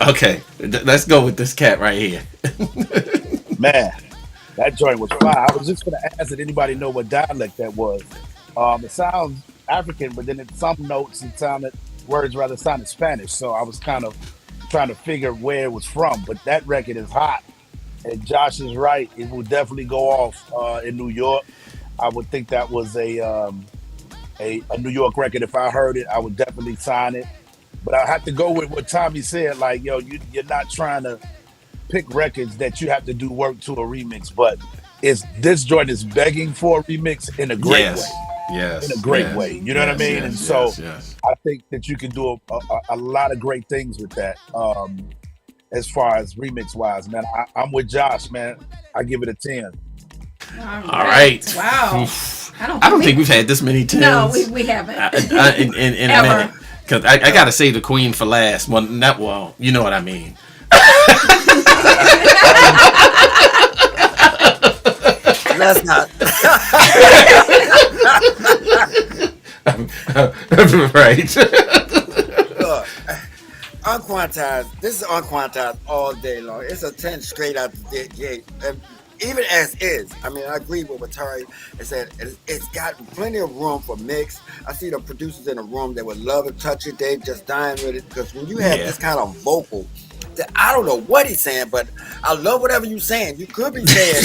Okay. Let's go with this cat right here. Man, that joint was fire. I was just going to ask, did anybody know what dialect that was? It sounds African, but then in some notes words rather sounded Spanish. So I was kind of trying to figure where it was from. But that record is hot. And Josh is right. It will definitely go off in New York. I would think that was a New York record. If I heard it, I would definitely sign it. But I have to go with what Tommy said. Like, yo, you're not trying to pick records that you have to do work to a remix. But this joint is begging for a remix in a great way. Yes. In a great way. You know what I mean? And so yes. I think that you can do a lot of great things with that. As far as remix wise, man, I'm with Josh, man. I give it a 10. All right. Wow. I don't think we've had this many 10s. No, we haven't. In a minute. Because I got to say the queen for last. Well, you know what I mean. Let's not. Right. Look, Unquantized. This is Unquantized all day long. It's a 10 straight out the gate. And even as is, I mean, I agree with what Terry said. It's got plenty of room for mix. I see the producers in the room that would love to touch it. They just dying with it because when you have this kind of vocal, that I don't know what he's saying, but I love whatever you're saying. You could be saying.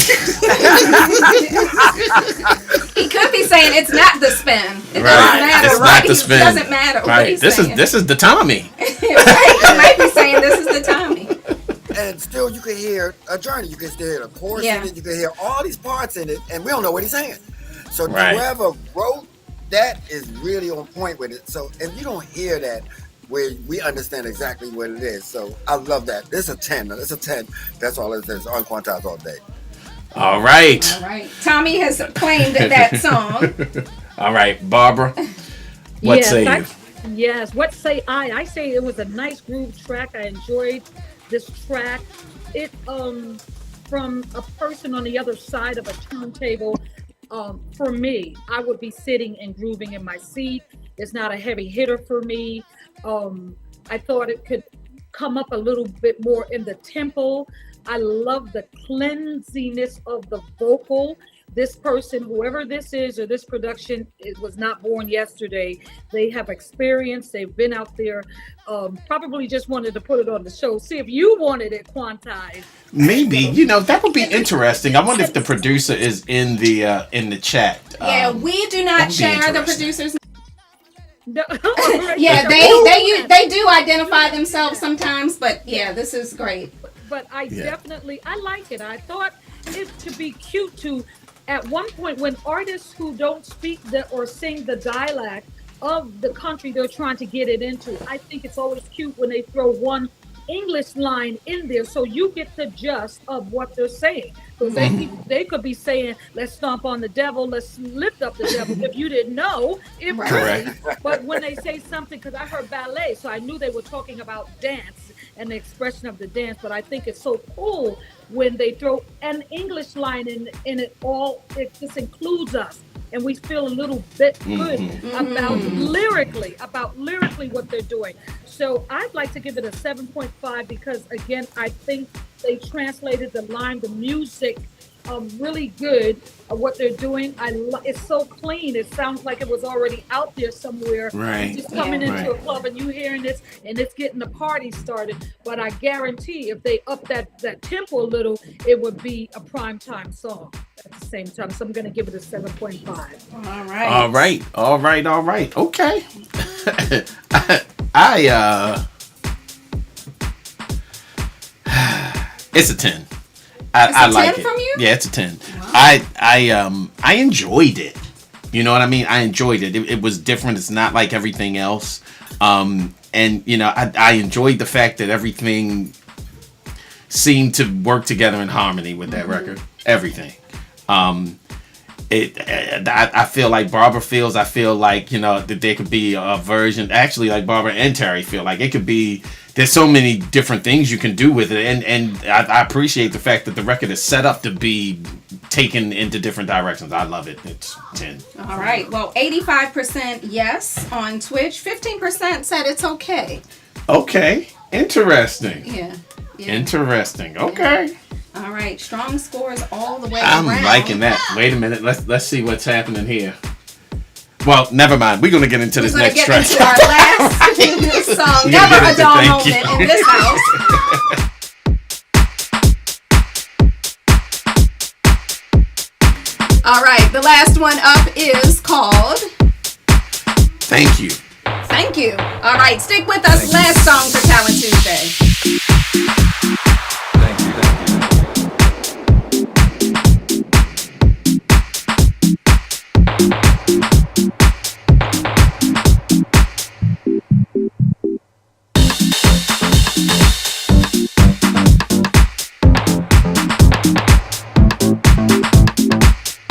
He could be saying it's not the spin. It doesn't matter. It's right? not the spin. It doesn't matter. Right. What he's saying. This is the Tommy. Right. He might be saying this is the Tommy. And still, you can hear a journey. You can still hear the chorus in it. You can hear all these parts in it, and we don't know what he's saying. So whoever wrote that is really on point with it. So if you don't hear that, where we understand exactly what it is. So I love that. This is a 10. It's a 10. That's all it is. On Quantize all day. All right. All right. Tommy has claimed that song. All right, Barbara. What say you? Yes. What say I? I say it was a nice groove track. I enjoyed this track. It from a person on the other side of a turntable. For me, I would be sitting and grooving in my seat. It's not a heavy hitter for me. I thought it could come up a little bit more in the tempo. I love the cleansiness of the vocal. This person, whoever this is, or this production, it was not born yesterday. They have experience. They've been out there. Probably just wanted to put it on the show. See if you wanted it quantized. Maybe, that would be interesting. I wonder if the producer is in the chat. Yeah, we do not share the producers. No, Yeah, they do identify themselves sometimes, but yeah, this is great. But I like it. I thought it to be cute to, at one point, when artists who don't speak or sing the dialect of the country they're trying to get it into, I think it's always cute when they throw one English line in there so you get the gist of what they're saying. Because they could be saying, let's stomp on the devil, let's lift up the devil. If you didn't know, it really. But when they say something, because I heard ballet, so I knew they were talking about dance and the expression of the dance. But I think it's so cool when they throw an English line in it all. It just includes us. And we feel a little bit good about lyrically what they're doing. So I'd like to give it a 7.5 because, again, I think they translated the music really good what they're doing. It's so clean. It sounds like it was already out there somewhere. Right. Just coming into a club and you hearing this and it's getting the party started. But I guarantee if they up that tempo a little, it would be a primetime song at the same time. So I'm going to give it a 7.5. All right. Okay. It's a 10. I like 10 it. From you? Yeah, it's a 10. Wow. I enjoyed it. You know what I mean? I enjoyed it. It was different. It's not like everything else. And I enjoyed the fact that everything seemed to work together in harmony with that record. Everything. I feel like Barbara feels. I feel like that there could be a version. Actually, like Barbara and Terry feel like it could be. There's so many different things you can do with it, and I appreciate the fact that the record is set up to be taken into different directions. I love it. It's 10. All right. Well, 85% yes on Twitch. 15% said it's okay. Okay. Interesting. Yeah. Interesting. Okay. All right. Strong scores all the way I'm around. liking that. Wait a minute. Let's see what's happening here. Well, never mind. We're going to get into this next track. We're going to get into our last song. Never a dull moment in this house. All right. The last one up is called Thank You. Thank You. All right. Stick with us. Last song for Talent Tuesday.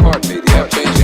Heartbeat, yeah, change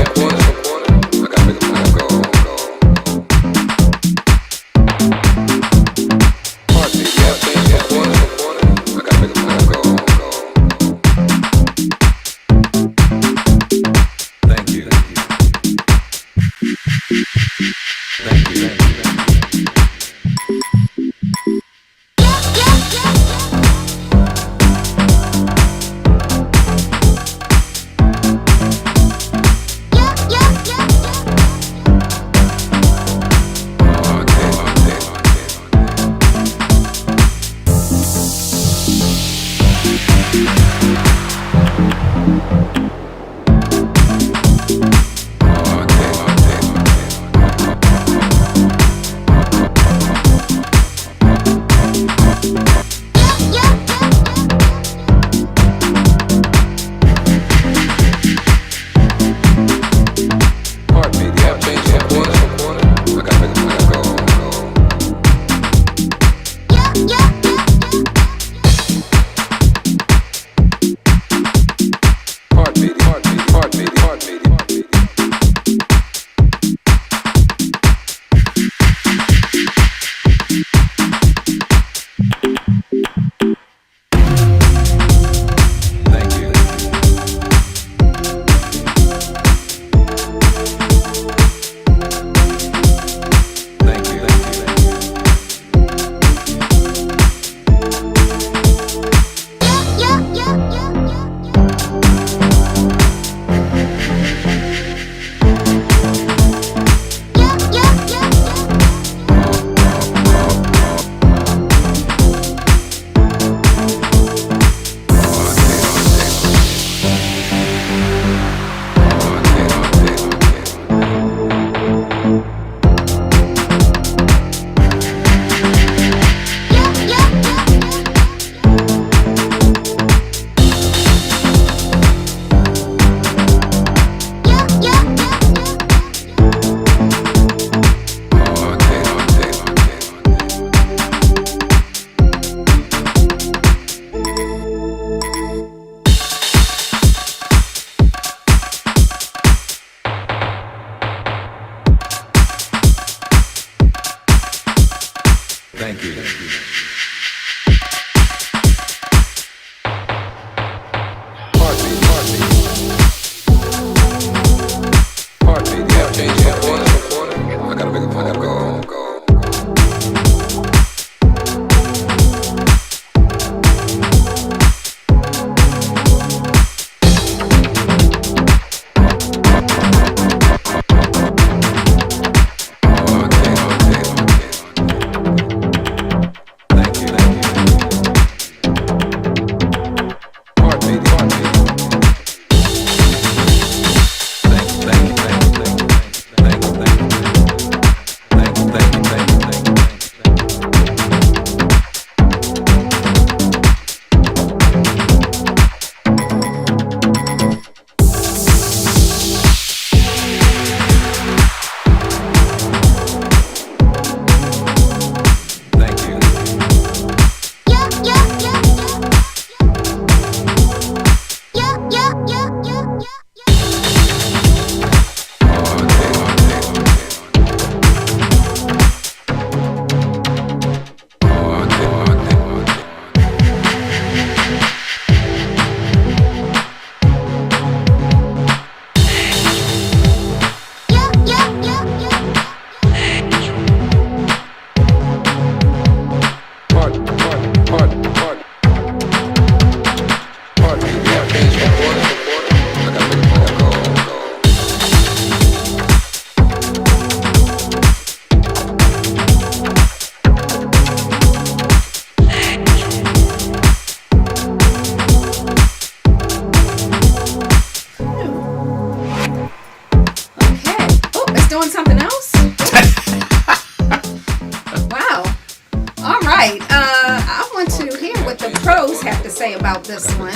this one.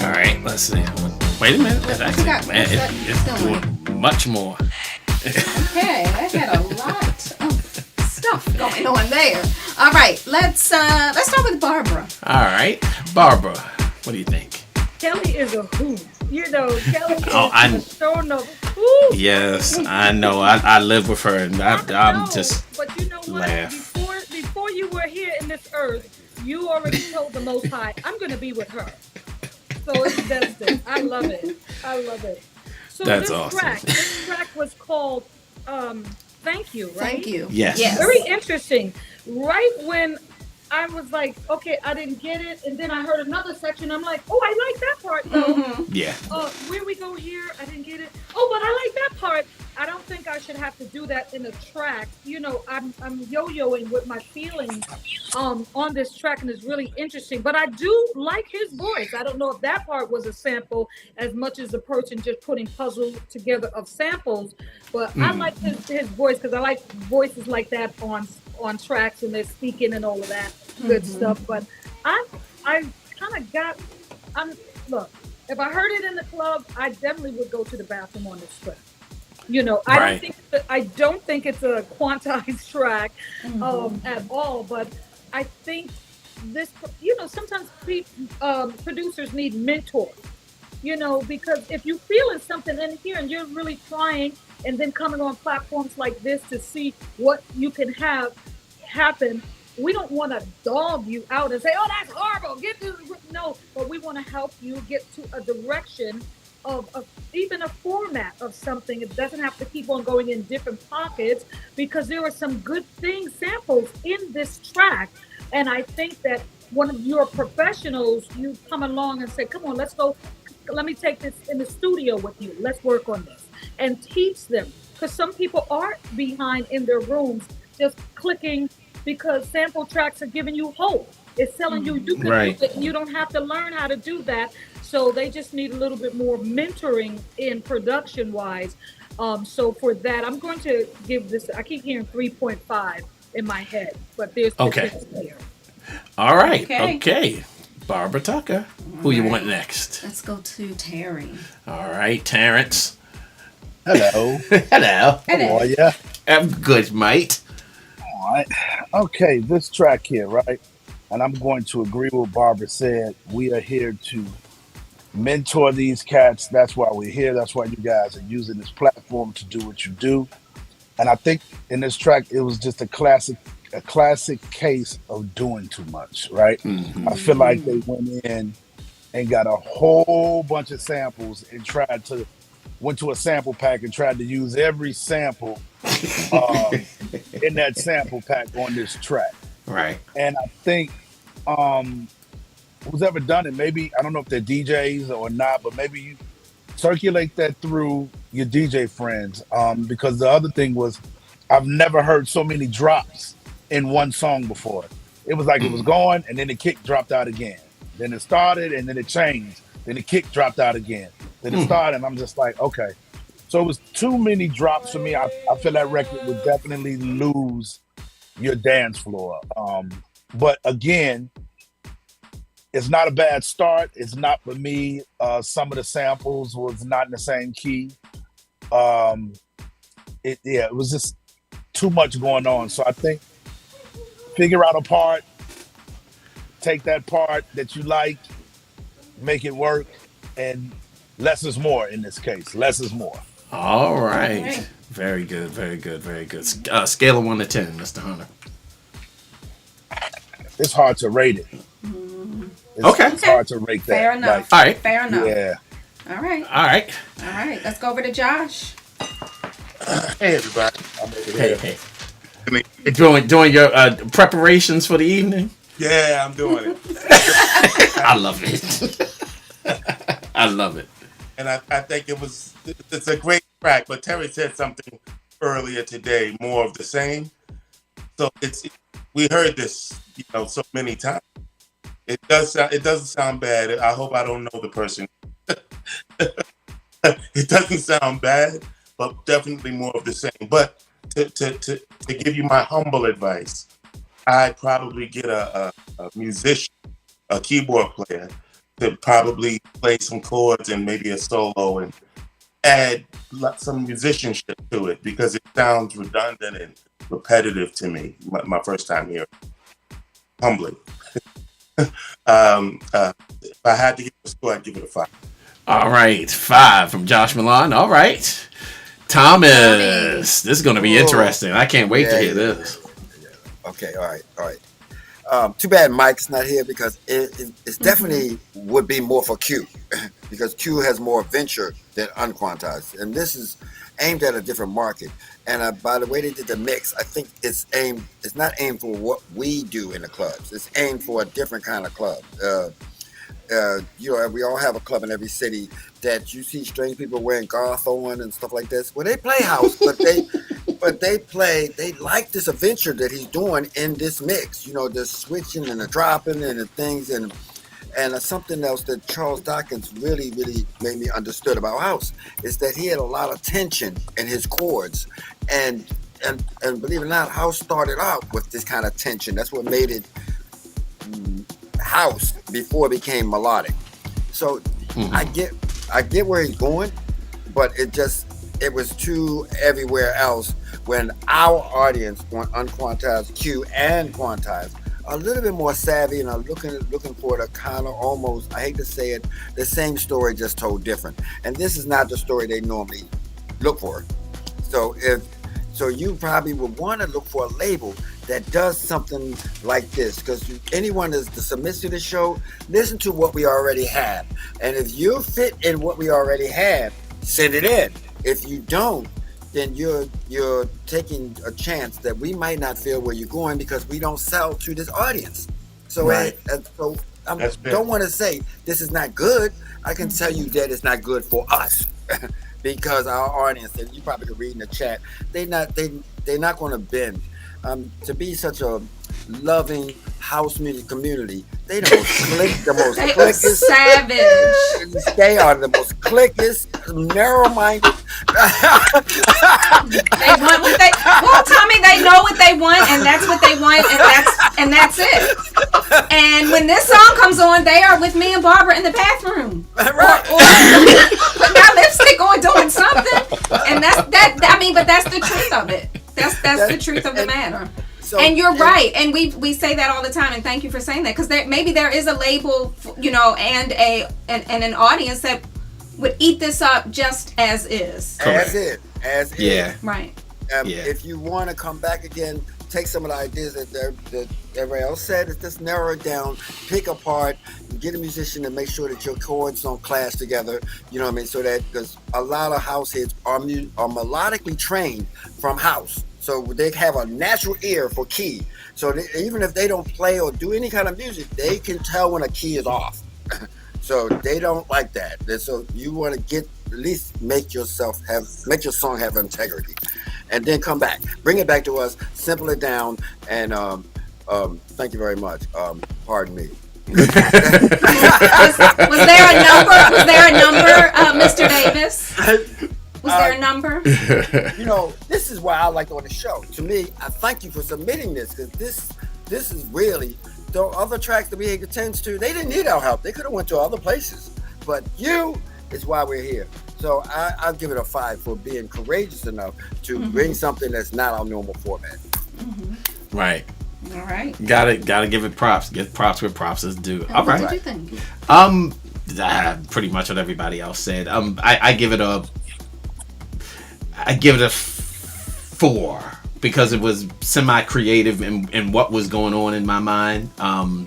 All right, let's see. Wait a minute. That's actually, got- man, what's that it's doing? doing much more. Okay, I had a lot of stuff going on there. All right, let's start with Barbara. All right, Barbara, what do you think? Kelly is a hoot. You know, Kelly is I- showing up. Ooh. Yes, I know. I live with her, and I'm No, just but you know what? laugh. Before you were here in this earth, you already told the Most High, I'm going to be with her. So it's destined. I love it. I love it. So That's this awesome. this track was called Thank You, right? Thank you. Yes. Very interesting. Right when I was like, okay, I didn't get it, and then I heard another section. I'm like, oh, I like that part though. Yeah. Where we go here, I didn't get it. Oh, but I like that part. I don't think I should have to do that in a track. You know, I'm yo-yoing with my feelings on this track, and it's really interesting. But I do like his voice. I don't know if that part was a sample as much as the person just putting puzzles together of samples. But I like his voice because I like voices like that on tracks and they're speaking and all of that good stuff. But I kind of got. Look, if I heard it in the club, I definitely would go to the bathroom on this track. You know, I don't think it's a Quantize track at all. But I think this, you know, sometimes producers need mentors. You know, because if you're feeling something in here and you're really trying, and then coming on platforms like this to see what you can have happen, we don't want to dog you out and say, oh, that's horrible, get this. No, but we want to help you get to a direction of even a format of something. It doesn't have to keep on going in different pockets, because there are some good things, samples in this track. And I think that one of your professionals, you come along and say, come on, let's go. Let me take this in the studio with you. Let's work on this and teach them. Because some people are behind in their rooms just clicking, because sample tracks are giving you hope. It's telling you you can do it, and you don't have to learn how to do that. So they just need a little bit more mentoring in production wise. So for that, I'm going to give this, I keep hearing 3.5 in my head, but there's here. All right. Okay. Barbara Tucker. Who you want next? Let's go to Terry. All right, Terrence. Hello. Hello. How are you? I'm good, mate. All right. Okay, this track here, right? And I'm going to agree with what Barbara said. We are here to mentor these cats. That's why we're here. That's why you guys are using this platform to do what you do. And I think in this track, it was just a classic case of doing too much, right? I feel like they went in and got a whole bunch of samples and went to a sample pack and tried to use every sample in that sample pack on this track. Right. And I think who's ever done it, maybe, I don't know if they're DJs or not, but maybe you circulate that through your DJ friends. Because the other thing was, I've never heard so many drops in one song before. It was like it was going, and then the kick dropped out again. Then it started, and then it changed. Then the kick dropped out again. Then it started, and I'm just like, okay. So it was too many drops for me. I feel that record would definitely lose your dance floor. But again, it's not a bad start. It's not for me. Some of the samples was not in the same key. It was just too much going on. So I think figure out a part, take that part that you like, make it work, and less is more in this case. Less is more. All right. Very good, very good, very good. Scale of 1 to 10, Mr. Hunter. It's hard to rate it. It's hard to rate that. Fair enough. All right. Fair enough. Yeah. All right. All right. All right. Let's go over to Josh. Hey, everybody. Hey. Doing your preparations for the evening? Yeah, I'm doing it. I love it. I love it. And I think it's a great track, but Terry said something earlier today, more of the same. So we heard this, so many times. It doesn't sound bad. I hope I don't know the person. It doesn't sound bad, but definitely more of the same. But to give you my humble advice, I'd probably get a musician, a keyboard player, to probably play some chords and maybe a solo and add some musicianship to it because it sounds redundant and repetitive to me. My first time here, humbling. If I had to give it a score, I'd give it a 5. All right, 5 from Josh Milan. All right, Thomas. This is going to be interesting. I can't wait to hear this. Okay, all right. Too bad Mike's not here because it's definitely would be more for Q because Q has more venture than Unquantized, and this is aimed at a different market. And by the way they did the mix, I think it's not aimed for what we do in the clubs. It's aimed for a different kind of club. We all have a club in every city that you see strange people wearing goth on and stuff like this. Well, they play house, but they like this adventure that he's doing in this mix. The switching and the dropping and the things and something else that Charles Dawkins really, really made me understood about house is that he had a lot of tension in his chords, and believe it or not, house started out with this kind of tension. That's what made it house before it became melodic. So I get where he's going, but it was too everywhere else when our audience on Unquantized, Q and Quantize are a little bit more savvy and are looking for the kind of almost, I hate to say it, the same story just told different. And this is not the story they normally look for. So you probably would want to look for a label that does something like this, because anyone that's submits to the show, listen to what we already have. And if you fit in what we already have, send it in. If you don't, then you're taking a chance that we might not feel where you're going because we don't sell to this audience. So, right. I don't want to say this is not good. I can tell you that it's not good for us because our audience, and you probably could read in the chat, they're not going to bend. To be such a loving house music community, they the most clickest, savage. They are the most clickest, narrow-minded. They want what they Tommy, they know what they want, and that's what they want, and that's it. And when this song comes on, they are with me and Barbara in the bathroom, right? Or putting our lipstick on, doing something, and that's the truth of it. That's the truth of the matter. So, and you're right, and we say that all the time, and thank you for saying that, because maybe there is a label, and an audience that would eat this up just as is. Correct. As is. Yeah. Right. If you want to come back again, take some of the ideas that everybody else said, just narrow it down, pick apart, get a musician to make sure that your chords don't clash together, you know what I mean? So that, because a lot of house heads are melodically trained from house. So they have a natural ear for key. So even if they don't play or do any kind of music, they can tell when a key is off. So they don't like that. And so you want to at least make your song have integrity, and then come back, bring it back to us, simple it down, and thank you very much. Pardon me. Was there a number, Mr. Davis? Was there a number? This is why I like on the show. To me, I thank you for submitting this, because this is really, the other tracks that we had attends to, they didn't need our help. They could have went to other places. But you is why we're here. So I'll give it a 5 for being courageous enough to bring something that's not our normal format. Right. All right. Gotta give it props. Get props where props is due. All right. What did you think? Pretty much what everybody else said. I give it a 4 because it was semi-creative in what was going on in my mind. I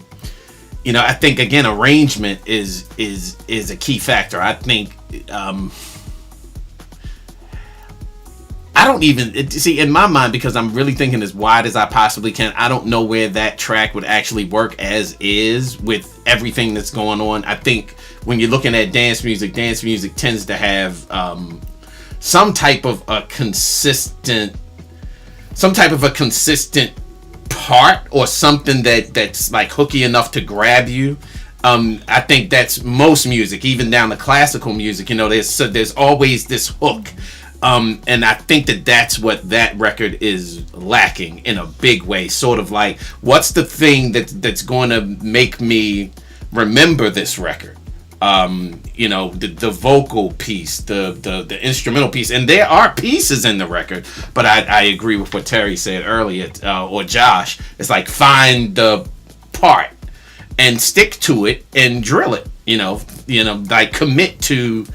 think again arrangement is a key factor. I think I don't even see in my mind, because I'm really thinking as wide as I possibly can. I don't know where that track would actually work as is with everything that's going on. I think when you're looking at dance music tends to have some type of a consistent part or something that's like hooky enough to grab you. I think that's most music, even down to classical music. There's always this hook. And I think that's what that record is lacking in a big way. Sort of like, what's the thing that's going to make me remember this record? the vocal piece, the instrumental piece, and there are pieces in the record. But I agree with what Terry said earlier, or Josh. It's like find the part and stick to it and drill it. Like commit to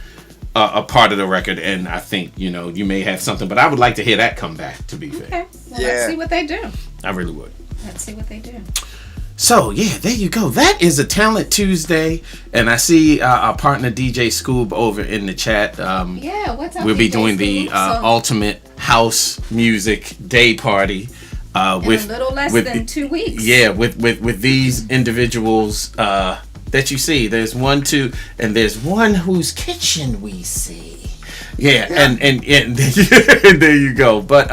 a part of the record. And I think you may have something, but I would like to hear that come back. To be fair, okay. Well, let's see what they do. I really would. Let's see what they do. So, yeah, there you go. That is a Talent Tuesday. And I see our partner DJ Scoob over in the chat. What's up, We'll be DJ doing the Ultimate House Music Day Party. With a little less than 2 weeks. Yeah, with these individuals that you see. There's 1, 2, and there's one whose kitchen we see. Yeah. And there you go. But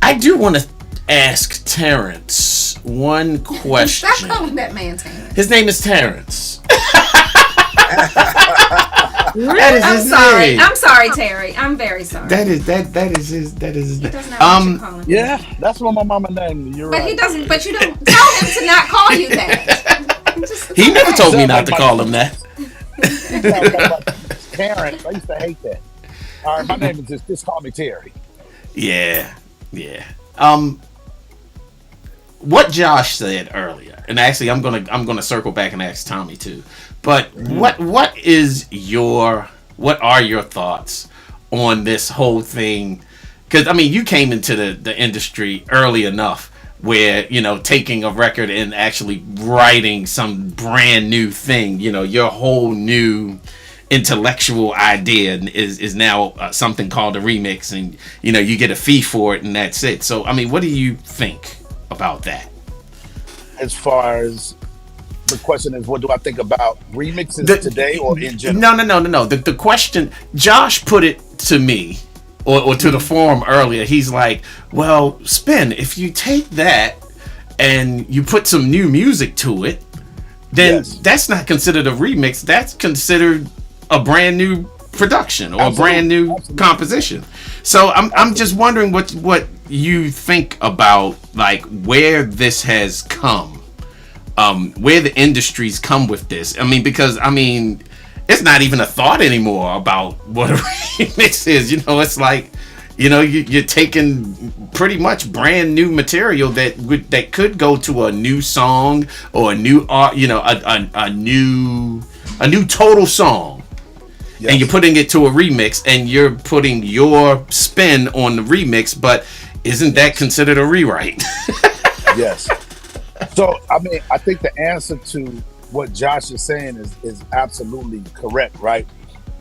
I do want to ask Terrence one question. Stop calling that man Terrence. His name is Terrence. I'm sorry, Terry. I'm very sorry. That is his He doesn't have what call him. Yeah, that's what my mama named me. You're But right. he doesn't. But you don't tell him to not call you that. He never told me not to call him that. Terrence, I used to hate that. All right, my name is just call me Terry. Yeah. What Josh said earlier, and actually I'm gonna circle back and ask Tommy too. But what are your thoughts on this whole thing? Because I mean, you came into the industry early enough where taking a record and actually writing some brand new thing, your whole new intellectual idea is now something called a remix, and you get a fee for it, and that's it. So I mean, what do you think about that? As far as the question is, what do I think about remixes today or in general? No. The question, Josh put it to me or to the forum earlier. He's like, well, Spin, if you take that and you put some new music to it, then that's not considered a remix. That's considered a brand new production or a brand new composition. So I'm just wondering what you think about like where this has come, where the industry's come with this. I mean, because it's not even a thought anymore about what a remix is. It's like you're taking pretty much brand new material that could go to a new song or a new art, a new total song. Yes. And you're putting it to a remix, and you're putting your spin on the remix, but isn't that considered a rewrite? Yes. So, I think the answer to what Josh is saying is absolutely correct, right?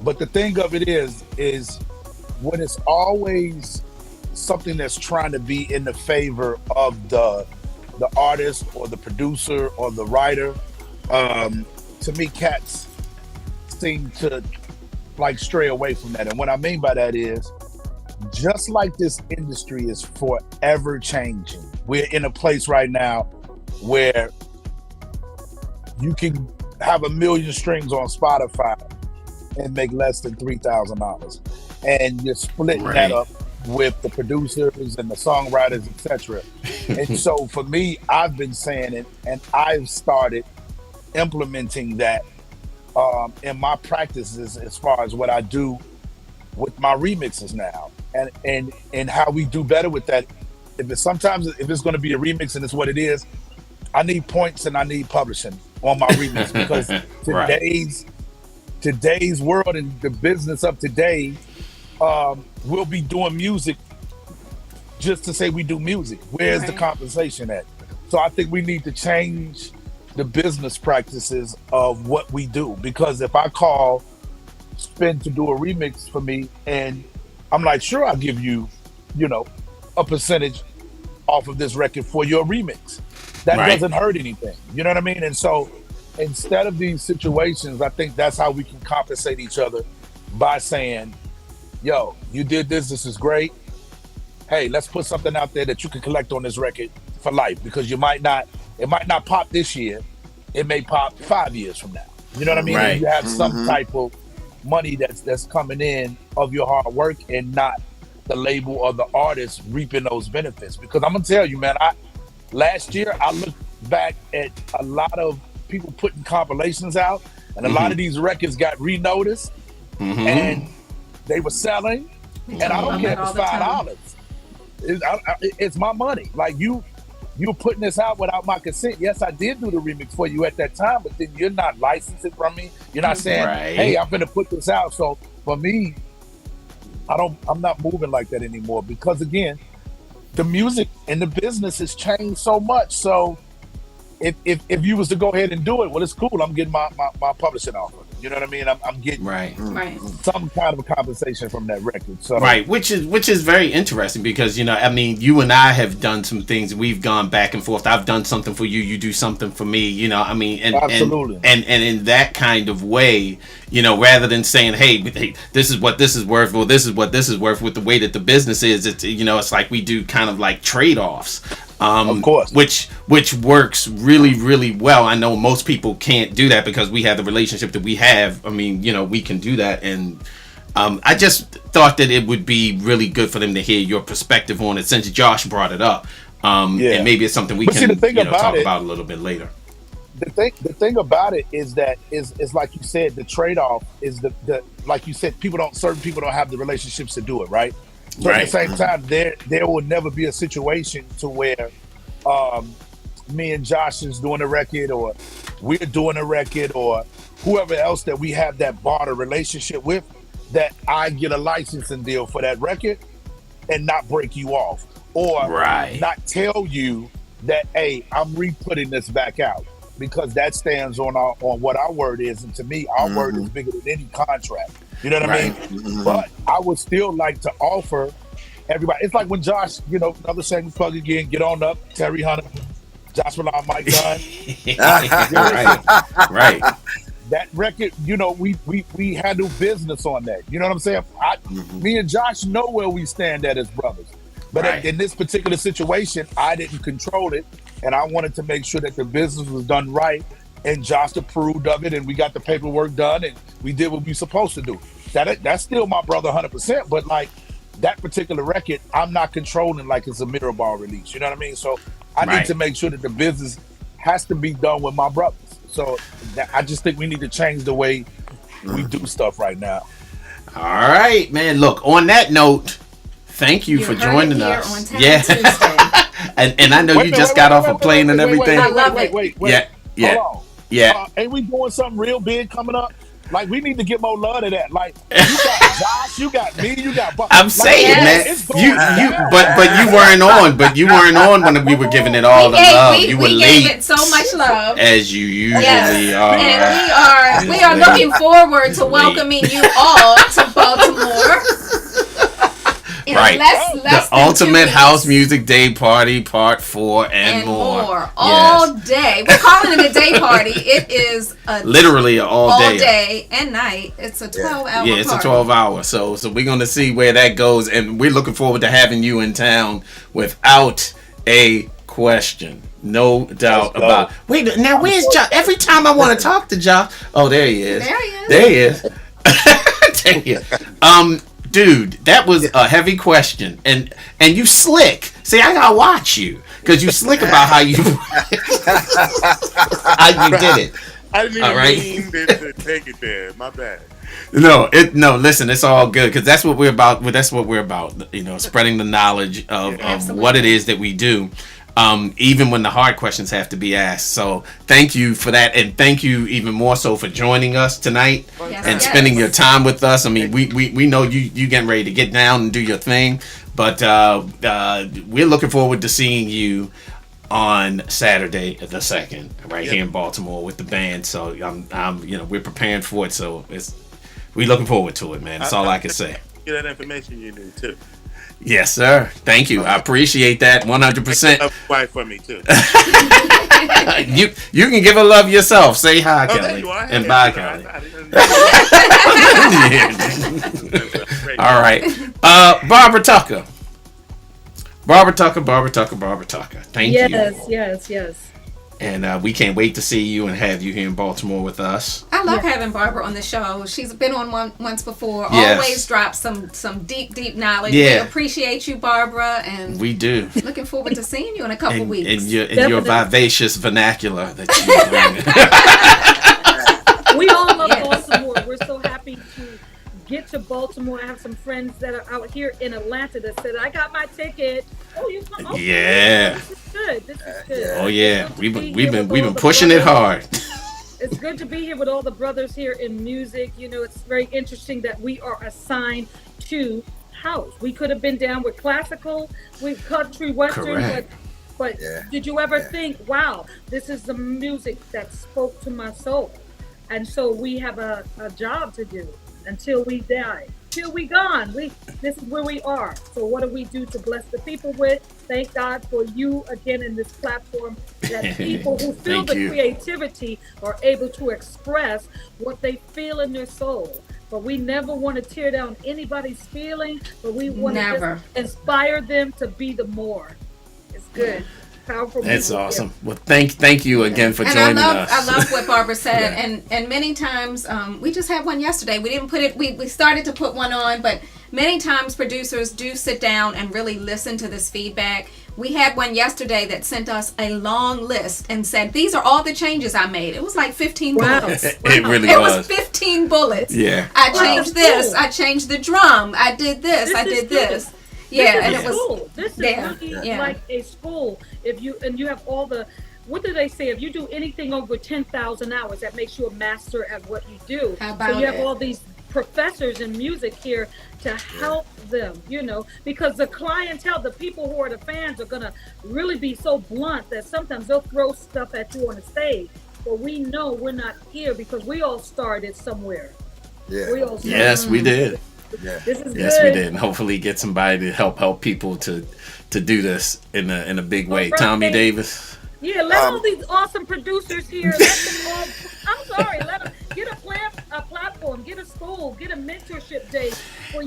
But the thing of it is when it's always something that's trying to be in the favor of the artist or the producer or the writer, to me, cats seem to like stray away from that. And what I mean by that is, just like this industry is forever changing, we're in a place right now where you can have 1 million streams on Spotify and make less than $3,000, and you're splitting that up with the producers and the songwriters, etc. And so for me, I've been saying it, and I've started implementing that in my practices as far as what I do with my remixes now, and how we do better with that. If it's going to be a remix and it's what it is, I need points and I need publishing on my remix, because today's world and the business of today, we'll be doing music just to say we do music. Where's the compensation at? So I think we need to change the business practices of what we do, because if I call Spin to do a remix for me, and I'm like, sure, I'll give you, a percentage off of this record for your remix. That doesn't hurt anything. You know what I mean? And so instead of these situations, I think that's how we can compensate each other, by saying, yo, you did this is great. Hey, let's put something out there that you can collect on this record for life, because it might not pop this year. It may pop 5 years from now. You know what I mean? And you have some type of money that's coming in of your hard work, and not the label or the artist reaping those benefits. Because I'm gonna tell you, man, last year I looked back at a lot of people putting compilations out, and a lot of these records got re-noticed, and they were selling, and I don't care if it's $5. It's my money. Like you putting this out without my consent. Yes, I did do the remix for you at that time, but then you're not licensing from me. You're not saying, "Hey, I'm gonna put this out." So for me, I'm not moving like that anymore because again, the music and the business has changed so much. So if you was to go ahead and do it, well, it's cool. I'm getting my publishing offer. You know what I mean? I'm getting some kind of a compensation from that record. So which is very interesting because I mean, you and I have done some things. We've gone back and forth. I've done something for you. You do something for me. I mean, absolutely. And in that kind of way, rather than saying, hey, this is what this is worth, or this is what this is worth, with the way that the business is, it's like we do kind of like trade-offs. Of course. Which works really, really well. I know most people can't do that because we have the relationship that we have. I mean, we can do that. And I just thought that it would be really good for them to hear your perspective on it since Josh brought it up. And maybe it's something we can talk about a little bit later. The thing about it is that is like you said, the trade-off is the like you said, certain people don't have the relationships to do it, right? So at the same time, there will never be a situation to where me and Josh is doing a record, or we're doing a record, or whoever else that we have that barter relationship with, that I get a licensing deal for that record and not break you off, or not tell you that, hey, I'm re-putting this back out, because that stands on what our word is, and to me, our word is bigger than any contract. You know what I mean? But I would still like to offer everybody. It's like when Josh, another shameless plug again, get on up, Terry Hunter, Josh Milan, Mike Dunn. Right. That record, we handle business on that. You know what I'm saying? Me and Josh know where we stand at as brothers. But in this particular situation, I didn't control it, and I wanted to make sure that the business was done right. And Josh approved of it, and we got the paperwork done, and we did what we supposed to do. That's still my brother 100%, but like that particular record, I'm not controlling like it's a mirror ball release. You know what I mean? So I need to make sure that the business has to be done with my brothers. So I just think we need to change the way we do stuff right now. All right, man. Look, on that note, thank you for joining us. And I know you just got off a plane and everything. I love it. Wait. Yeah. Hold on. Yeah. Ain't we doing something real big coming up? Like, we need to get more love to that. Like, you got Josh, you got me, you got Buck. I'm saying, man, but you weren't on. But you weren't on when we were giving it all the love. You were late. We gave it so much love, as you usually are. And we are looking forward to welcoming you all to Baltimore. Right. The Ultimate House Music Day Party Part 4 and more. All day. We're calling it a day party. It is literally all day and night. It's a 12-hour party. Yeah, it's a 12-hour. So we're going to see where that goes. And we're looking forward to having you in town without a question. No doubt about it. Wait, now where's Josh? Every time I want to talk to Josh. Oh, there he is. There he is. There he is. Dude, that was a heavy question, and you slick. See, I gotta watch you because you slick about how you did it. I didn't even mean to take it there. My bad. No. Listen, it's all good because that's what we're about. That's what we're about. Spreading the knowledge of what it is that we do. Even when the hard questions have to be asked. So thank you for that, and thank you even more so for joining us tonight and spending your time with us. I mean, we know you getting ready to get down and do your thing, but we're looking forward to seeing you on Saturday the 2nd here in Baltimore with the band. So we're preparing for it. So we're looking forward to it, man. That's all I can say. Get that information you need too. Yes, sir. Thank you. I appreciate that 100%. Wife for me too. You can give her love yourself. Say hi, Kelly, and bye, Kelly. All right, Barbara Tucker. Thank you. Yes. And we can't wait to see you and have you here in Baltimore with us. I love having Barbara on the show. She's been on once before. Always drops some deep knowledge. We appreciate you, Barbara, and we do. Looking forward to seeing you in a couple weeks. And your vivacious vernacular that you bring. We all love Baltimore. We're so happy to get to Baltimore. I have some friends that are out here in Atlanta that said, I got my ticket. Oh, you come? Okay. Yeah. This is good. This is good. Yeah. Oh It's yeah, good to we've be been here with all the pushing it brothers. hard. It's good to be here with all the brothers here in music. You know, it's very interesting that we are assigned to house. We could have been down with classical, with country, western, Correct. but Yeah. did you ever Yeah. think, wow, this is the music that spoke to my soul? And so we have a job to do until we die. Till we gone. This is where we are. So what do we do to bless the people with? Thank God for you again in this platform that people who feel Thank the you. creativity are able to express what they feel in their soul. But we never want to tear down anybody's feeling, but we want to Never. just inspire them to be the more. It's good. Powerful That's music. awesome. Well, thank you again for And joining I us. love what Barbara said. Yeah. And many times, we just had one yesterday. We didn't put it. We started to put one on, but many times producers do sit down and really listen to this feedback. We had one yesterday that sent us a long list and said, "These are all the changes I made." It was like 15 Wow. bullets. It really It was. was 15 bullets. Yeah. I Wow. changed this. Cool. I changed the drum. I did this. I This is did good. this. Yeah, and This it is was. school. This is Yeah, really yeah. like a school. If you have all the, what do they say? If you do anything over 10,000 hours, that makes you a master at what you do. How So about you have it? all these professors in music here to help them, because the clientele, the people who are the fans, are gonna really be so blunt that sometimes they'll throw stuff at you on the stage. But we know we're not here because we all started somewhere. Yeah. We all started. Yes, we did. Yeah. This is Yes, good. we did. And hopefully get somebody to help people to do this in a big way. Right. Tommy Davis. Yeah, let all these awesome producers here. Let them all. I'm sorry. Let them get a platform, get a school, get a mentorship day for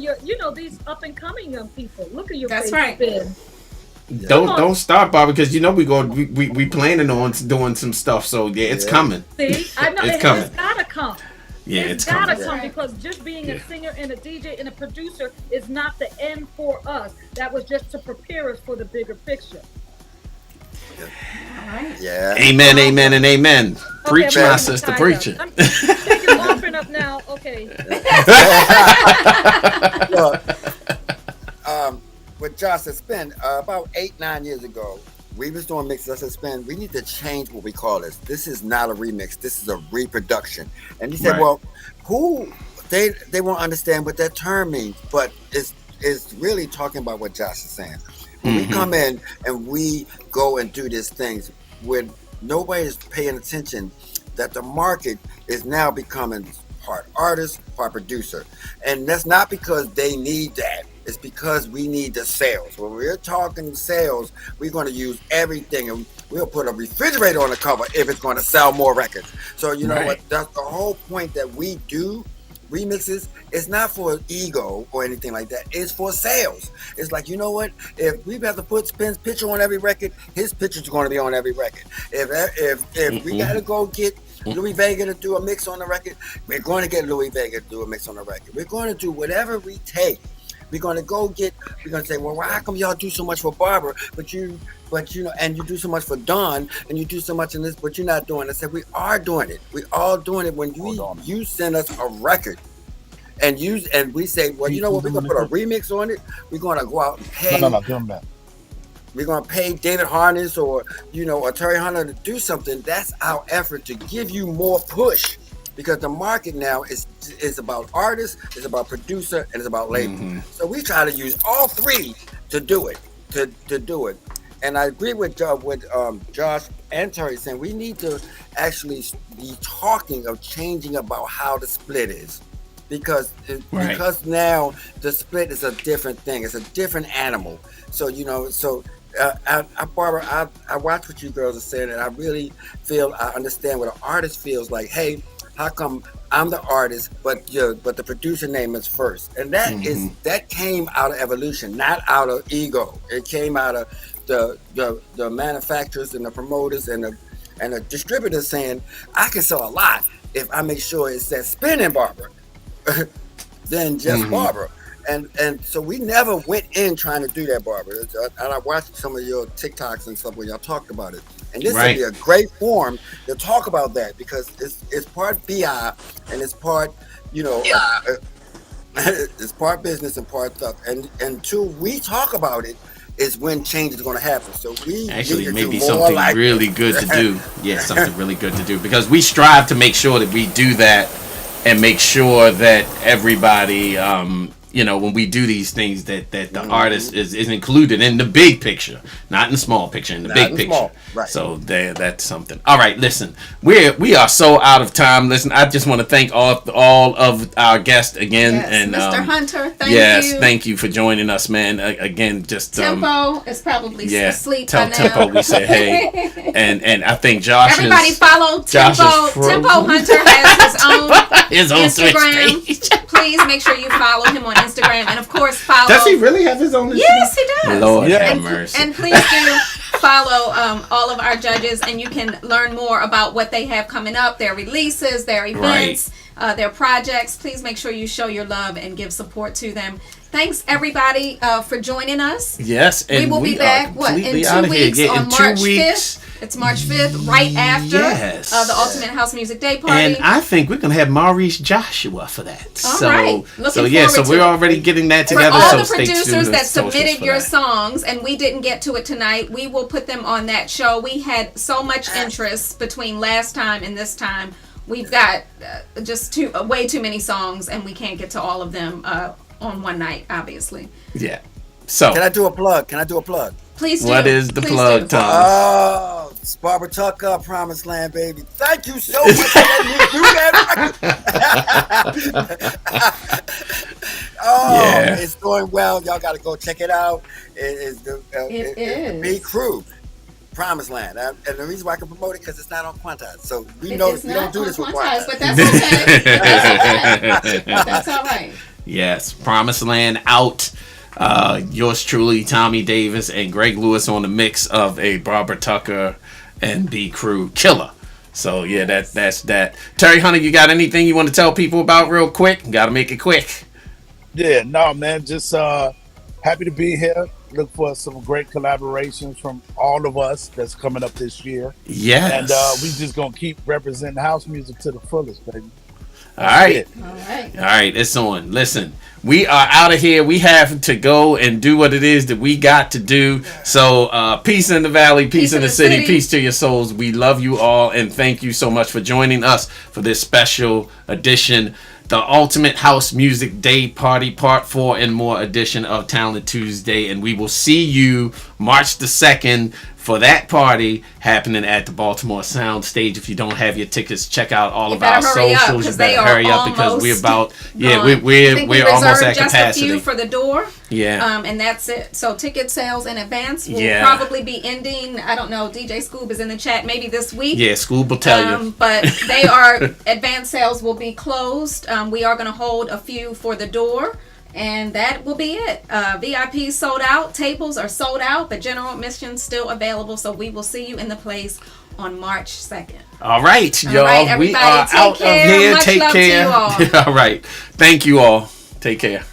these up and coming young people. Look at your That's face right. spin. Don't stop, Bobby, because we planning on doing some stuff. So yeah, it's coming. See, I know It's coming. It's gotta come. Yeah, it's gotta coming. come because just being a singer and a DJ and a producer is not the end for us. That was just to prepare us for the bigger picture. All right. Yeah. Amen, amen, and amen. Preach, I'm my getting sister, tied preach up. it. I'm taking offering up now. Okay. Look, with Josh and Spin, about 8-9 years ago, we was doing mixes. I said, Spin, we need to change what we call this. This is not a remix. This is a reproduction. And he said, Right. well, they won't understand what that term means, but it's really talking about what Josh is saying. When we come in and we go and do these things when nobody is paying attention, that the market is now becoming part artist, part producer. And that's not because they need that. It's because we need the sales. When we're talking sales, we're going to use everything, and we'll put a refrigerator on the cover if it's going to sell more records. So you know Right. what? That's the whole point that we do remixes. It's not for ego or anything like that. It's for sales. It's like, you know what? If we have to put Spin's picture on every record, his picture's going to be on every record. If we got to go get Louis Vega to do a mix on the record, we're going to get Louis Vega to do a mix on the record. We're going to do whatever we take. We're going to say, well, how come y'all do so much for Barbara, but you know, and you do so much for Don, and you do so much in this, but you're not doing it. I said, we are doing it. We all doing it. When you send us a record, and we say, well, you know what, we're going to put a remix on it. We're going to go out and pay. No, give him that. We're going to pay David Harness or Terry Hunter to do something. That's our effort to give you more push. Because the market now is about artists, it's about producer, and it's about label. So we try to use all three to do it, to do it. And I agree with Josh and Terry saying we need to actually be talking of changing about how the split is, because now the split is a different thing. It's a different animal. So Barbara, I watch what you girls are saying, and I really feel I understand what an artist feels like. Hey, how come I'm the artist, but the producer name is first? And that came out of evolution, not out of ego. It came out of the manufacturers and the promoters and the distributors saying, I can sell a lot if I make sure it says Spin and Barbara than just Barbara. And so we never went in trying to do that, Barbara. And I watched some of your TikToks and stuff where y'all talked about it. And this would be a great forum to talk about that because it's part BI and it's part, it's part business and part stuff. And until we talk about it, is when change is going to happen. So we actually maybe something really good to do. Yeah, something really good to do because we strive to make sure that we do that and make sure that everybody, when we do these things, that the artist is included in the big picture, not in the small picture, in the big picture. Right. So that's something. All right, listen, we are so out of time. Listen, I just want to thank all of our guests again, and Mr. Hunter, thank you for joining us, man. Again, just Tempo is probably asleep tell by now. Tempo we said hey, and I think Josh. Everybody follow Tempo. Tempo Hunter has his own Instagram. Please make sure you follow him on Instagram, and of course follow. Does he really have his own Instagram? Yes, he does. Lord have mercy. And please do follow all of our judges, and you can learn more about what they have coming up, their releases, their events, their projects. Please make sure you show your love and give support to them. Thanks everybody for joining us. Yes, and we will be back in 2 weeks on March 5th. It's March 5th, right after the Ultimate House Music Day Party. And I think we're going to have Maurice Joshua for that. All right. So we're already getting that together. For all so the producers that submitted your that. songs, and we didn't get to it tonight, we will put them on that show. We had so much interest between last time and this time. We've got just way too many songs, and we can't get to all of them on one night, obviously. Yeah. So Can I do a plug? Please do. What is the plug, Thomas? Oh, Barbara Tucker, Promised Land, baby. Thank you so much for letting me do that. It's going well. Y'all got to go check it out. It's the big crew, Promised Land. And the reason why I can promote it because it's not on Quantize. So we don't do this with Quantize. But that's okay. That's okay. That's all right. Yes, Promised Land out. Yours truly, Tommy Davis and Greg Lewis on the mix of a Barbara Tucker and B Crew killer. So yeah, that's that. Terry Hunter, you got anything you want to tell people about real quick? Got to make it quick. Yeah, no, man, just happy to be here. Look for some great collaborations from all of us that's coming up this year. Yes. And we just gonna keep representing house music to the fullest, baby. All right. It's on. Listen, we are out of here. We have to go and do what it is that we got to do. So peace in the valley, peace in the city, peace to your souls. We love you all, and thank you so much for joining us for this special edition, the Ultimate House Music Day Party Part 4 and more edition of Talent Tuesday. And we will see you March the 2nd for that party happening at the Baltimore Sound Stage. If you don't have your tickets, check out all of our socials. You better hurry up because we're about we're almost at just capacity. A few for the door. Yeah. And that's it. So ticket sales in advance will probably be ending. I don't know. DJ Scoob is in the chat. Maybe this week. Yeah, Scoob will tell you. But they are advance sales will be closed. We are going to hold a few for the door. And that will be it. VIP sold out. Tables are sold out, but general admission still available. So we will see you in the place on March 2nd. All right, y'all. Everybody, we are out of here. Much take love care. To you all. All right. Thank you all. Take care.